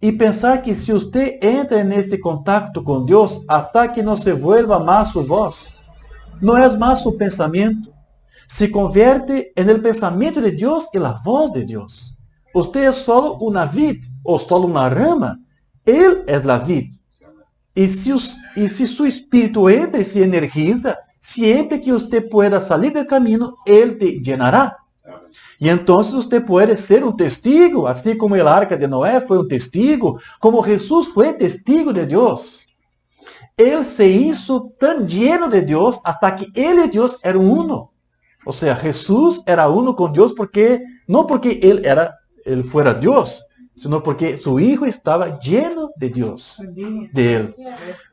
E pensar que se você entra nesse contato com Deus, hasta que não se vuelva mais sua voz, não é mais seu pensamento, se converte en el pensamento de Deus e la voz de Deus. Você é só uma vid, ou só uma rama. Ele é a vid. E se seu espírito entra e se energiza, sempre que você pueda salir del caminho, Ele te llenará. Amén. E então você pode ser um testigo, assim como a arca de Noé foi um testigo, como Jesus foi testigo de Deus. Ele se hizo tão lleno de Deus, hasta que Ele e Deus eram uno. Ou seja, Jesus era uno com Deus não porque ele fuera Deus, sino porque seu Hijo estava lleno de Deus, de Ele.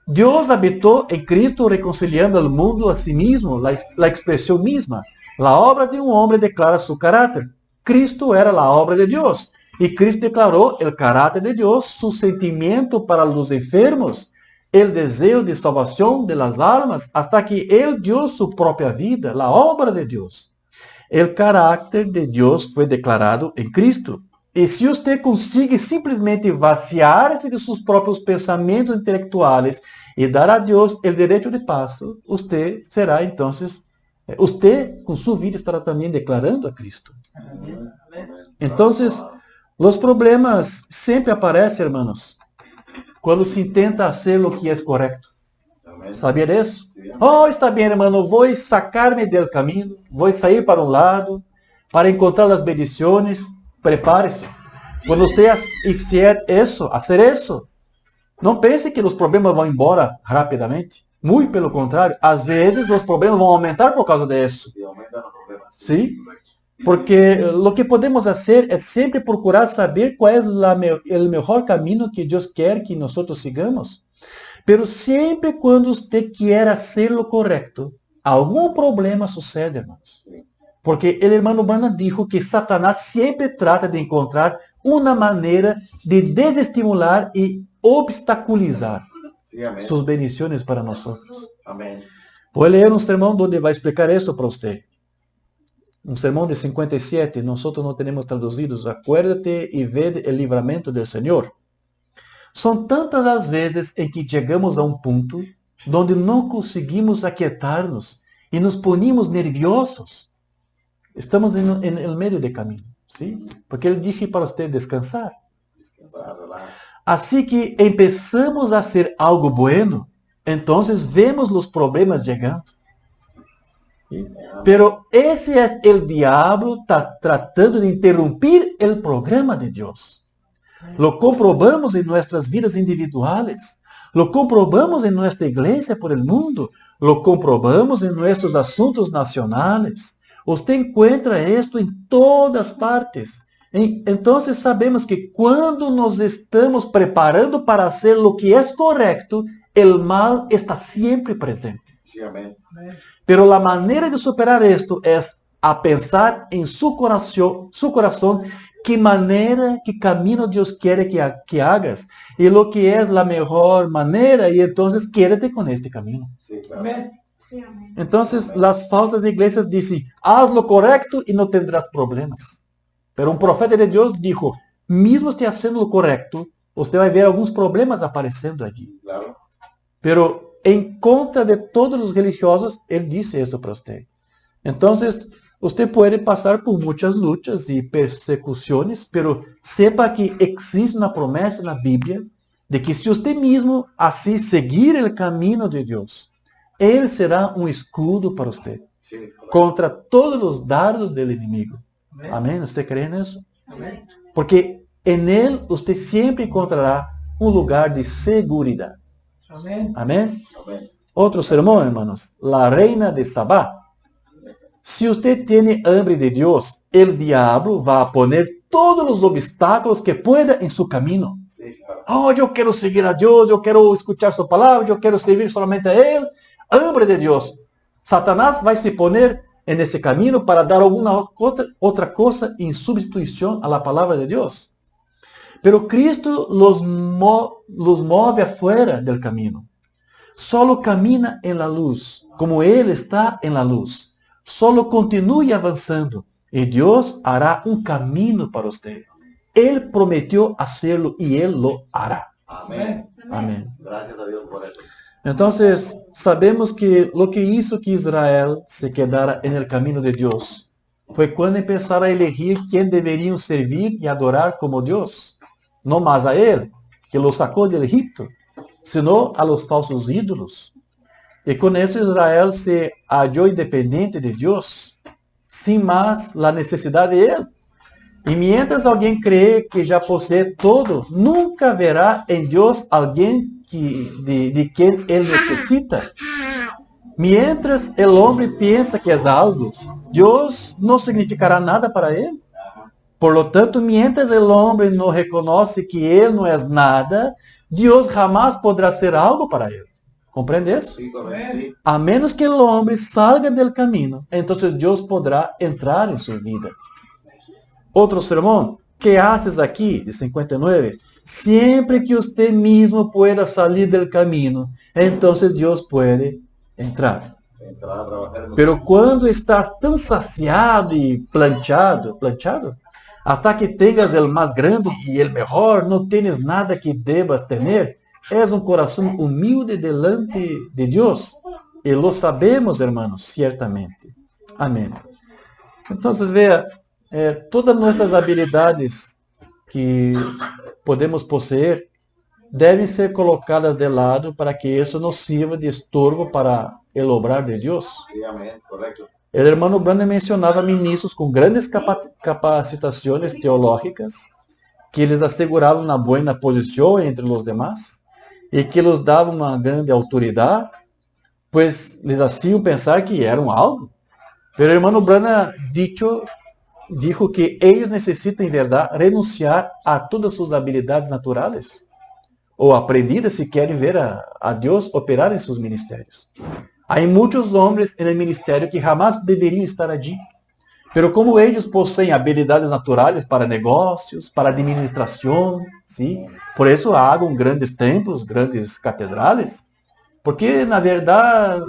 Deus habitou em Cristo reconciliando o mundo a si mesmo, a expressão mesma. A obra de um homem declara seu caráter. Cristo era a obra de Deus. E Cristo declarou o caráter de Deus, su sentimento para os enfermos, o desejo de salvação de las almas, hasta que Ele dio su própria vida, a obra de Deus. O caráter de Deus foi declarado em Cristo. E se você consegue simplesmente vaciar-se de seus próprios pensamentos intelectuais e dar a Deus o direito de passo, você será, então, você com sua vida estará também declarando a Cristo. Então, os problemas sempre aparecem, hermanos, quando se intenta fazer o que é correto. ¿Sabia disso? Oh, está bem, hermano, vou sacar-me do caminho, vou sair para um lado, para encontrar as bendições. Prepare-se. Quando você fizer isso, não pense que os problemas vão embora rapidamente. Muito pelo contrário, às vezes os problemas vão aumentar por causa disso. Sim? Porque o que podemos fazer é sempre procurar saber qual é o melhor caminho que Deus quer que nós sigamos. Pero sempre quando você quer fazer o correto, algum problema sucede, irmãos. Porque o irmão Urbana disse que Satanás sempre trata de encontrar uma maneira de desestimular e obstaculizar suas bendições para nós. Vou ler um sermão onde vai explicar isso para você. Um sermão de 57, nós não temos traduzidos. Acuérdate e vede o livramento do Senhor. São tantas as vezes em que chegamos a um ponto onde não conseguimos aquietar-nos e nos ponemos nerviosos. Estamos no meio do caminho, sim? Porque ele disse para você descansar. Assim que empezamos a hacer algo bueno, então vemos os problemas chegando. Pero esse é o diabo tratando de interromper o programa de Deus. Lo comprobamos em nossas vidas individuais, lo comprobamos em nossa igreja por el mundo, lo comprobamos em nossos assuntos nacionais. Você encontra isto em todas partes. Então sabemos que quando nos estamos preparando para fazer o que é correto, o mal está sempre presente. Pero a maneira de superar isto é a pensar em seu coração, que maneira, que caminho Deus quer que hagas, e o que é a melhor maneira, e então quédate com este caminho. Amém. Então, as falsas igrejas dizem, haz lo correcto e não tendrás problemas. Pero um profeta de Deus disse, mesmo você fazendo o correto, você vai ver alguns problemas aparecendo aqui. Claro. Pero em contra de todos os religiosos, ele disse isso para você. Então, você pode passar por muitas lutas e persecuções, pero sepa que existe uma promessa na Bíblia de que se você mesmo assim seguir o caminho de Deus, Ele será um escudo para você contra todos os dardos do inimigo. Amém? Você crê nisso? Amém. Porque em Ele você sempre encontrará um lugar de segurança. Amém? Amém? Amém. Outro sermão, hermanos. La reina de Sabá. Se você tem hambre de Deus, o diabo vai poner todos os obstáculos que pueda em seu caminho. Oh, eu quero seguir a Deus, eu quero escuchar sua palavra, eu quero servir somente a Ele. Hambre de Deus. Satanás vai se poner nesse caminho para dar alguma outra coisa em substituição à palavra de Deus. Pero Cristo los move afuera del caminho. Solo camina em la luz, como Ele está em la luz. Solo continue avançando e Deus hará um caminho para você. Ele prometeu hacerlo e Ele lo hará. Amém. Amém. Graças a Deus por isso. Então, sabemos que o que hizo que Israel se quedara en el camino de Deus foi quando começaram a elegir quem deveriam servir e adorar como Deus. Não mais a Ele, que lo sacou do Egipto, sino a los falsos ídolos. E com isso Israel se hallou independente de Deus, sem mais a necessidade de Ele. E mientras alguém crê que já possui todo, nunca verá em Deus alguém de quem ele necessita. Mientras o homem pensa que é algo, Deus não significará nada para ele. Por lo tanto, mientras o homem não reconhece que ele não é nada, Deus jamais poderá ser algo para ele. Compreende isso? A menos que o homem salga do caminho, então Deus poderá entrar em sua vida. Outro sermão. ¿Qué haces aquí? De 59. Siempre que usted mismo pueda salir del camino, entonces Dios puede entrar. Entrar a trabajar en Pero cuando estás tan saciado y planchado, hasta que tengas el más grande y el mejor, no tienes nada que debas tener, es un corazón humilde delante de Dios. Y lo sabemos, hermanos, ciertamente. Amén. Entonces, vea, todas nuestras habilidades que podemos poseer deben ser colocadas de lado para que eso nos sirva de estorbo para el obrar de Dios. Sí, amén, correcto. El hermano Branham mencionaba ministros con grandes capacitaciones teológicas que les aseguraban una buena posición entre los demás y que los daban una grande autoridad, pues les hacían pensar que eran algo. Pero el hermano Branham dijo que ellos necesitan en verdad renunciar a todas sus habilidades naturales o aprendidas si quieren ver a Dios operar en sus ministerios. Hay muchos hombres en el ministerio que jamás deberían estar allí, pero como ellos poseen habilidades naturales para negocios, para administración, ¿sí? Por eso hagan grandes templos, grandes catedrales, porque na verdad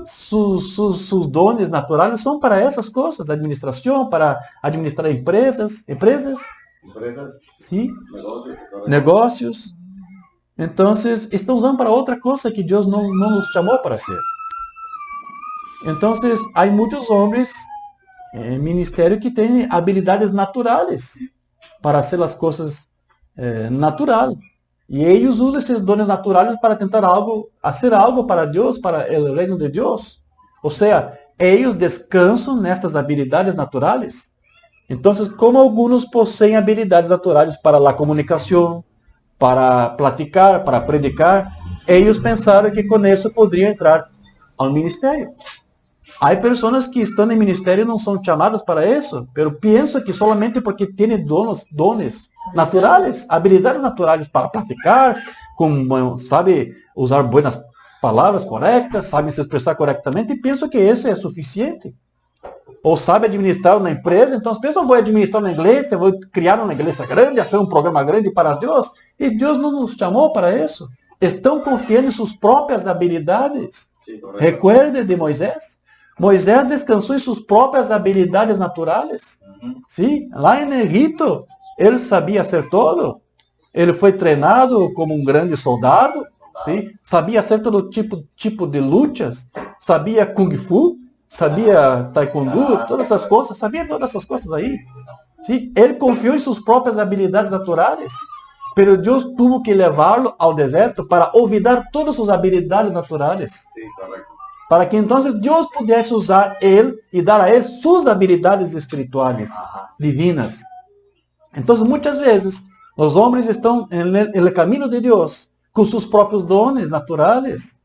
sus dones naturales son para esas cosas, administración, para administrar empresas, Empresas, ¿sí? negocios, correcto. Negocios. Entonces, estão usando para outra coisa que Deus não nos chamou para ser. Entonces, hay muchos hombres en ministerio que tienen habilidades naturales para hacer las cosas natural. Y ellos usan esos dones naturales para tentar hacer algo para Dios, para el reino de Dios. O sea, ellos descansan nestas habilidades naturales. Entonces, como algunos poseen habilidades naturales para la comunicación, para platicar, para predicar, ellos pensaron que con eso podrían entrar al ministerio. Hay personas que están en ministerio y no son llamadas para eso, pero pienso que solamente porque tienen dones naturales, habilidades naturales para platicar, sabe usar buenas palavras correctas, sabe se expressar corretamente, e penso que isso é suficiente. Ou sabe administrar uma empresa, então pensa, eu vou administrar uma igreja, vou criar uma igreja grande, fazer um programa grande para Deus, e Deus não nos chamou para isso. Estão confiando em suas próprias habilidades. Recuerde de Moisés. Moisés descansou em suas próprias habilidades naturais. Sim, lá em Egito, ele sabia hacer todo. Ele foi treinado como um grande soldado. Sim, sabia hacer todo tipo de lutas. Sabia Kung Fu. Sabia Taekwondo. Todas essas coisas. Sabia todas essas coisas aí. Sim, ele confiou em suas próprias habilidades naturais. Pero Deus tuvo que levá-lo ao deserto para olvidar todas suas habilidades naturais. Sí, correcto. Para que entonces Dios pudiese usar él y dar a él sus habilidades espirituales, divinas. Entonces muchas veces los hombres están en el camino de Dios con sus propios dones naturales.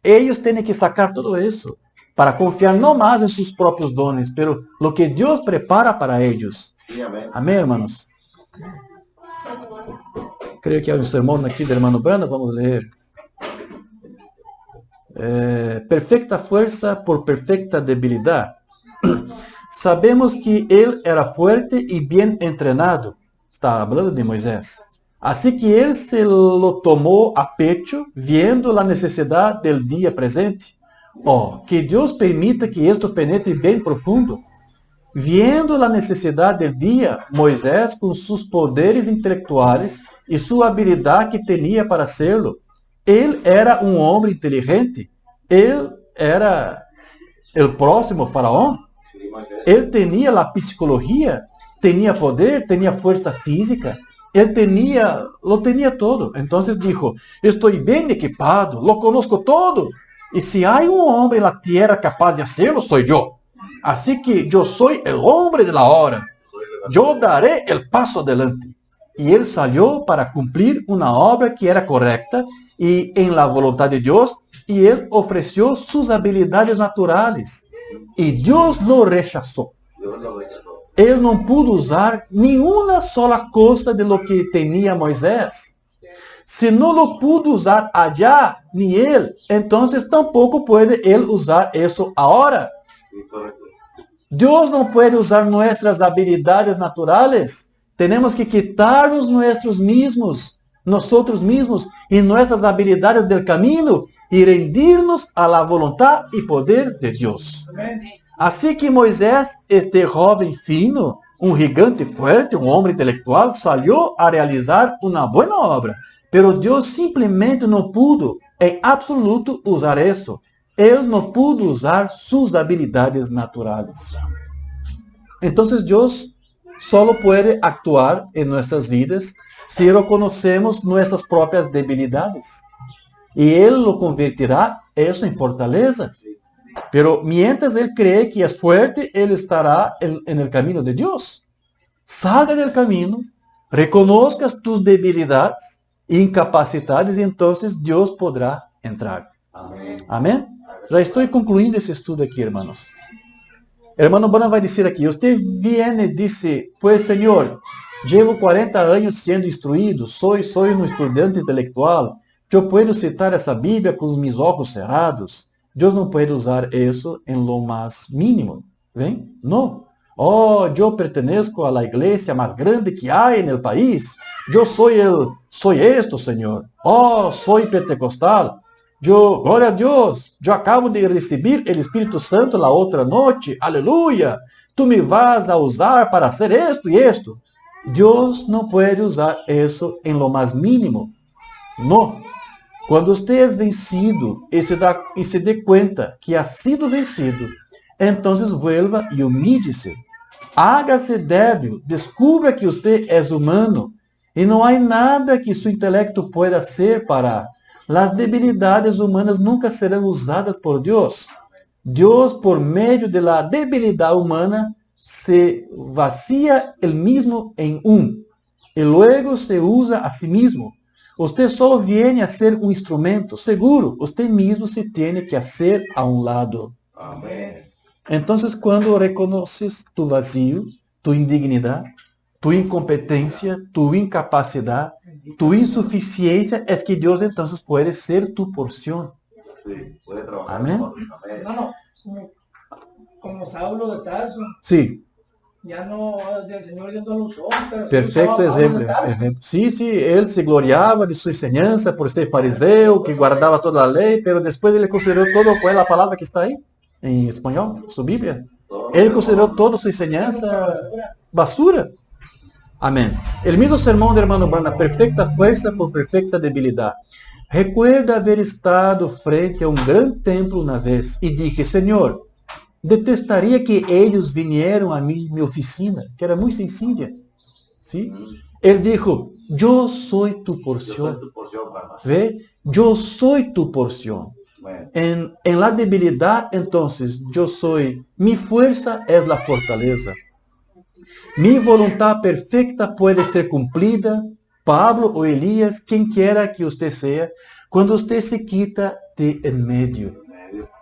Ellos tienen que sacar todo eso para confiar no más en sus propios dones, pero lo que Dios prepara para ellos. Sí, amén. Amén, hermanos. Creo que hay un sermón aquí del hermano Branham, vamos a leer. Perfecta fuerza por perfecta debilidad. Sabemos que él era fuerte y bien entrenado. Está hablando de Moisés. Así que él se lo tomó a pecho, viendo la necesidad del día presente. Oh, que Dios permita que esto penetre bien profundo. Viendo la necesidad del día, Moisés, con sus poderes intelectuales y su habilidad que tenía para hacerlo, ele era um homem inteligente. Ele era o próximo faraó. Ele tinha a psicologia, tinha poder, tinha força física. Ele lo tinha todo. Então dijo, estou bem equipado, lo conozco todo. E se há um homem na terra capaz de hacerlo, sou eu. Assim que eu sou o homem de la hora. Eu daré el paso adelante. E ele saiu para cumprir uma obra que era correta e em la voluntad de Deus, e ele ofereceu suas habilidades naturais. E Deus não rechazou. Ele não pudo usar nenhuma sola coisa de lo que tinha Moisés. Se não lo pudo usar allá, nem ele, então tampouco pode ele usar isso agora. Dios no puede usar nuestras habilidades naturales. Tenemos que quitarnos nosotros mismos y nuestras habilidades del camino y rendirnos a la voluntad y poder de Dios. Así que Moisés, este joven fino, un gigante fuerte, un hombre intelectual, salió a realizar una buena obra. Pero Dios simplemente no pudo en absoluto usar eso. Él no pudo usar sus habilidades naturales. Entonces Dios solo puede actuar en nuestras vidas si reconocemos nuestras propias debilidades. Y Él lo convertirá eso en fortaleza. Pero mientras Él cree que es fuerte, Él estará en el camino de Dios. Salga del camino, reconozcas tus debilidades, incapacidades, y entonces Dios podrá entrar. Amén. Amén. Já estou concluindo esse estudo aqui, irmãos. Hermano Branham vai dizer aqui, usted viene e dice, pues Señor, llevo 40 anos sendo instruído, soy um estudante intelectual, eu puedo citar essa Bíblia com os meus olhos cerrados. Deus não pode usar isso em lo mais mínimo. ¿Ven? No. Oh, eu pertenezco a la iglesia mais grande que há en el país. Eu soy esto, Señor. Oh, soy pentecostal. Glória a Deus, eu acabo de receber o Espírito Santo la outra noite, aleluia, tu me vas a usar para hacer esto e esto. Deus não pode usar isso em lo mais mínimo. Não. Quando você é vencido e se dê conta que ha sido vencido, então vuelva e humilhe-se. Hágase débil, descubra que você é humano e não há nada que seu intelecto pueda hacer para... Las debilidades humanas nunca serão usadas por Deus. Deus, por meio de la debilidade humana, se vacía el mismo en y luego se usa a sí mismo. Usted solo viene a ser un instrumento. Seguro, usted mismo se tiene que hacer a un lado. Amén. Entonces, cuando reconoces tu vacío, tu indignidad, tu incompetência, tu incapacidade, tu insuficiência, é que Deus então pode ser tu porção. Sí, puede trabajar. Amén. Amén. Hermano, como Saulo de Tarso, Sim, ya no del Señor yendo a los ojos, pero sí perfeito usaba Pablo exemplo. de Tarso. Sim, sim, ele se gloriava de sua enseñança por ser fariseu, que guardava toda a lei, pero depois ele considerou todo, qual é a palavra que está aí, em espanhol, sua Bíblia? Ele considerou toda sua enseñança basura. Amém. El mismo sermão do hermano Branham, perfeita força por perfeita debilidade. Recuerda haber estado frente a um grande templo uma vez e dije, Senhor, detestaria que eles vinieram a minha oficina, que era muito sencilla. ¿Sí? Ele dijo, eu sou tu Yo soy porción. tu porción, hermano. ¿Ve? Eu sou tu porción. Amén. En la debilidad, entonces, yo soy, mi fuerza es la fortaleza. Mi voluntad perfecta puede ser cumplida, Pablo o Elías, quien quiera que usted sea, cuando usted se quita de en medio.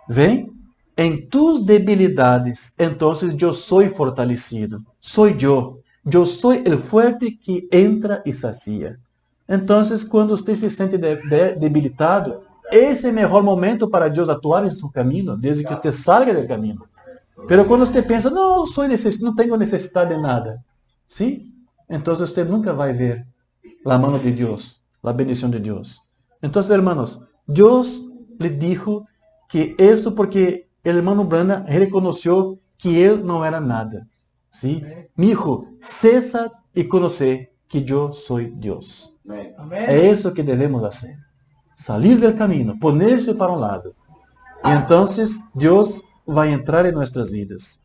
¿Ven? En tus debilidades, entonces yo soy fortalecido. Soy yo. Yo soy el fuerte que entra y sacia. Entonces, cuando usted se siente debilitado, ese es el mejor momento para Dios actuar en su camino, desde que usted salga del camino. Pero quando você pensa, não, não tenho necessidade de nada, ¿sí? Então você nunca vai ver a mão de Deus, a bendição de Deus. Então, hermanos, Deus lhe dijo que isso porque o hermano Branham reconheceu que ele não era nada, ¿sí? Mi hijo, cesa e conoce que eu sou Deus. Amén. Amén. É isso que devemos fazer. Salir del camino, ponerse para um lado. E então, Deus vai entrar em nossas vidas.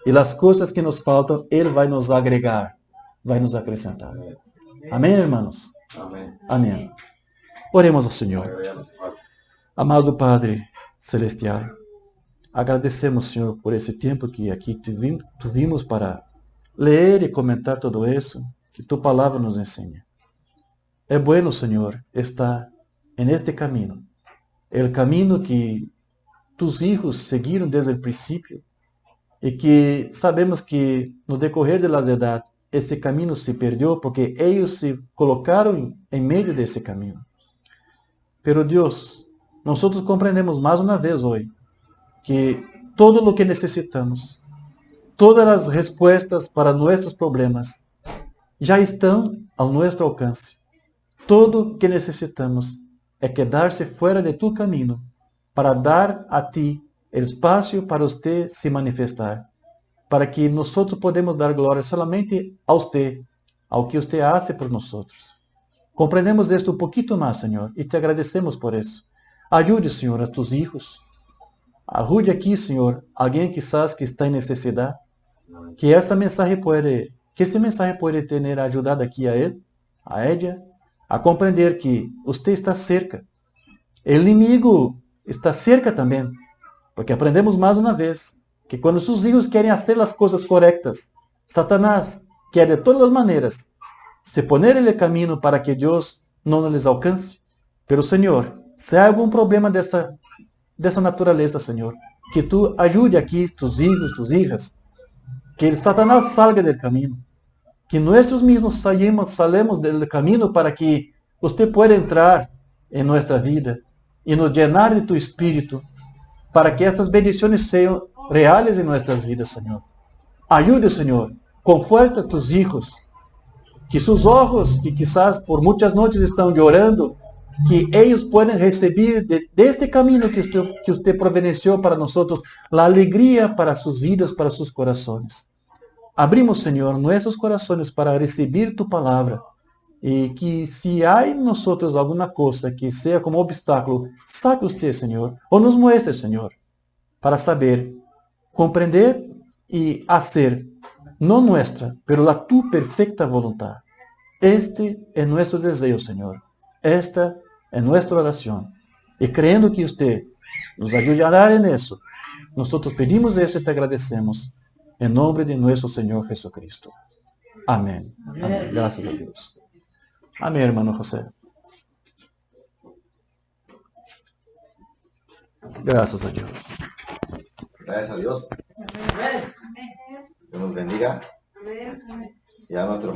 E as coisas que nos faltam, Ele vai nos agregar, vai nos acrescentar. Amém, irmãos? Amén. Amém. Oremos ao Senhor. Agradecemos, Padre. Amado Padre Celestial, agradecemos, Senhor, por esse tempo que aqui tivemos para ler e comentar tudo isso, que Tu palavra nos ensina. É bueno, Senhor, estar en este camino, el camino que tus hijos seguiram desde o princípio e que sabemos que no decorrer de las edades esse caminho se perdeu porque eles se colocaram em meio desse caminho. Pero Deus, nós compreendemos mais uma vez hoje que todo o que necessitamos todas las respuestas para nuestros problemas ya están a nuestro alcance. Todo que necesitamos es quedarse fuera de tu camino para dar a ti el espacio para usted se manifestar, para que nosotros podemos dar gloria solamente a usted, ao que usted hace por nosotros. Compreendemos esto un poquito más, Señor, y te agradecemos por eso. Ayude, Señor, a tus hijos. Ajude aquí, Señor, alguien quizás que está en necesidad, que ese mensaje puede tener ayudado aquí a él, a ella, a comprender que usted está cerca. El enemigo está cerca también, porque aprendemos más una vez que cuando sus hijos quieren hacer las cosas correctas, Satanás quiere de todas las maneras se poner en el camino para que Dios no les alcance. Pero, Señor, si hay algún problema de esa naturaleza, Señor, que tú ayude aquí tus hijos, tus hijas, que el Satanás salga del camino, que nosotros mismos salemos del camino para que usted pueda entrar en nuestra vida y nos llenar de tu Espíritu, para que estas bendiciones sean reales en nuestras vidas, Señor. Ayude, Señor, conforta a tus hijos, que sus ojos, que quizás por muchas noches están llorando, que ellos puedan recibir de este camino que usted providenció para nosotros, la alegría para sus vidas, para sus corazones. Abrimos, Señor, nuestros corazones para recibir tu palabra, y que si hay en nosotros alguna cosa que sea como obstáculo, saque usted, Señor, o nos muestre, Señor, para saber, comprender y hacer, no nuestra, pero la tu perfecta voluntad. Este es nuestro deseo, Señor. Esta es nuestra oración. Y creyendo que usted nos ayudará en eso, nosotros pedimos eso y te agradecemos. En nombre de nuestro Señor Jesucristo. Amén. Amén. Gracias a Dios. Amén, hermano José. Gracias a Dios. Gracias a Dios. Dios nos bendiga. Ya nuestro hermano.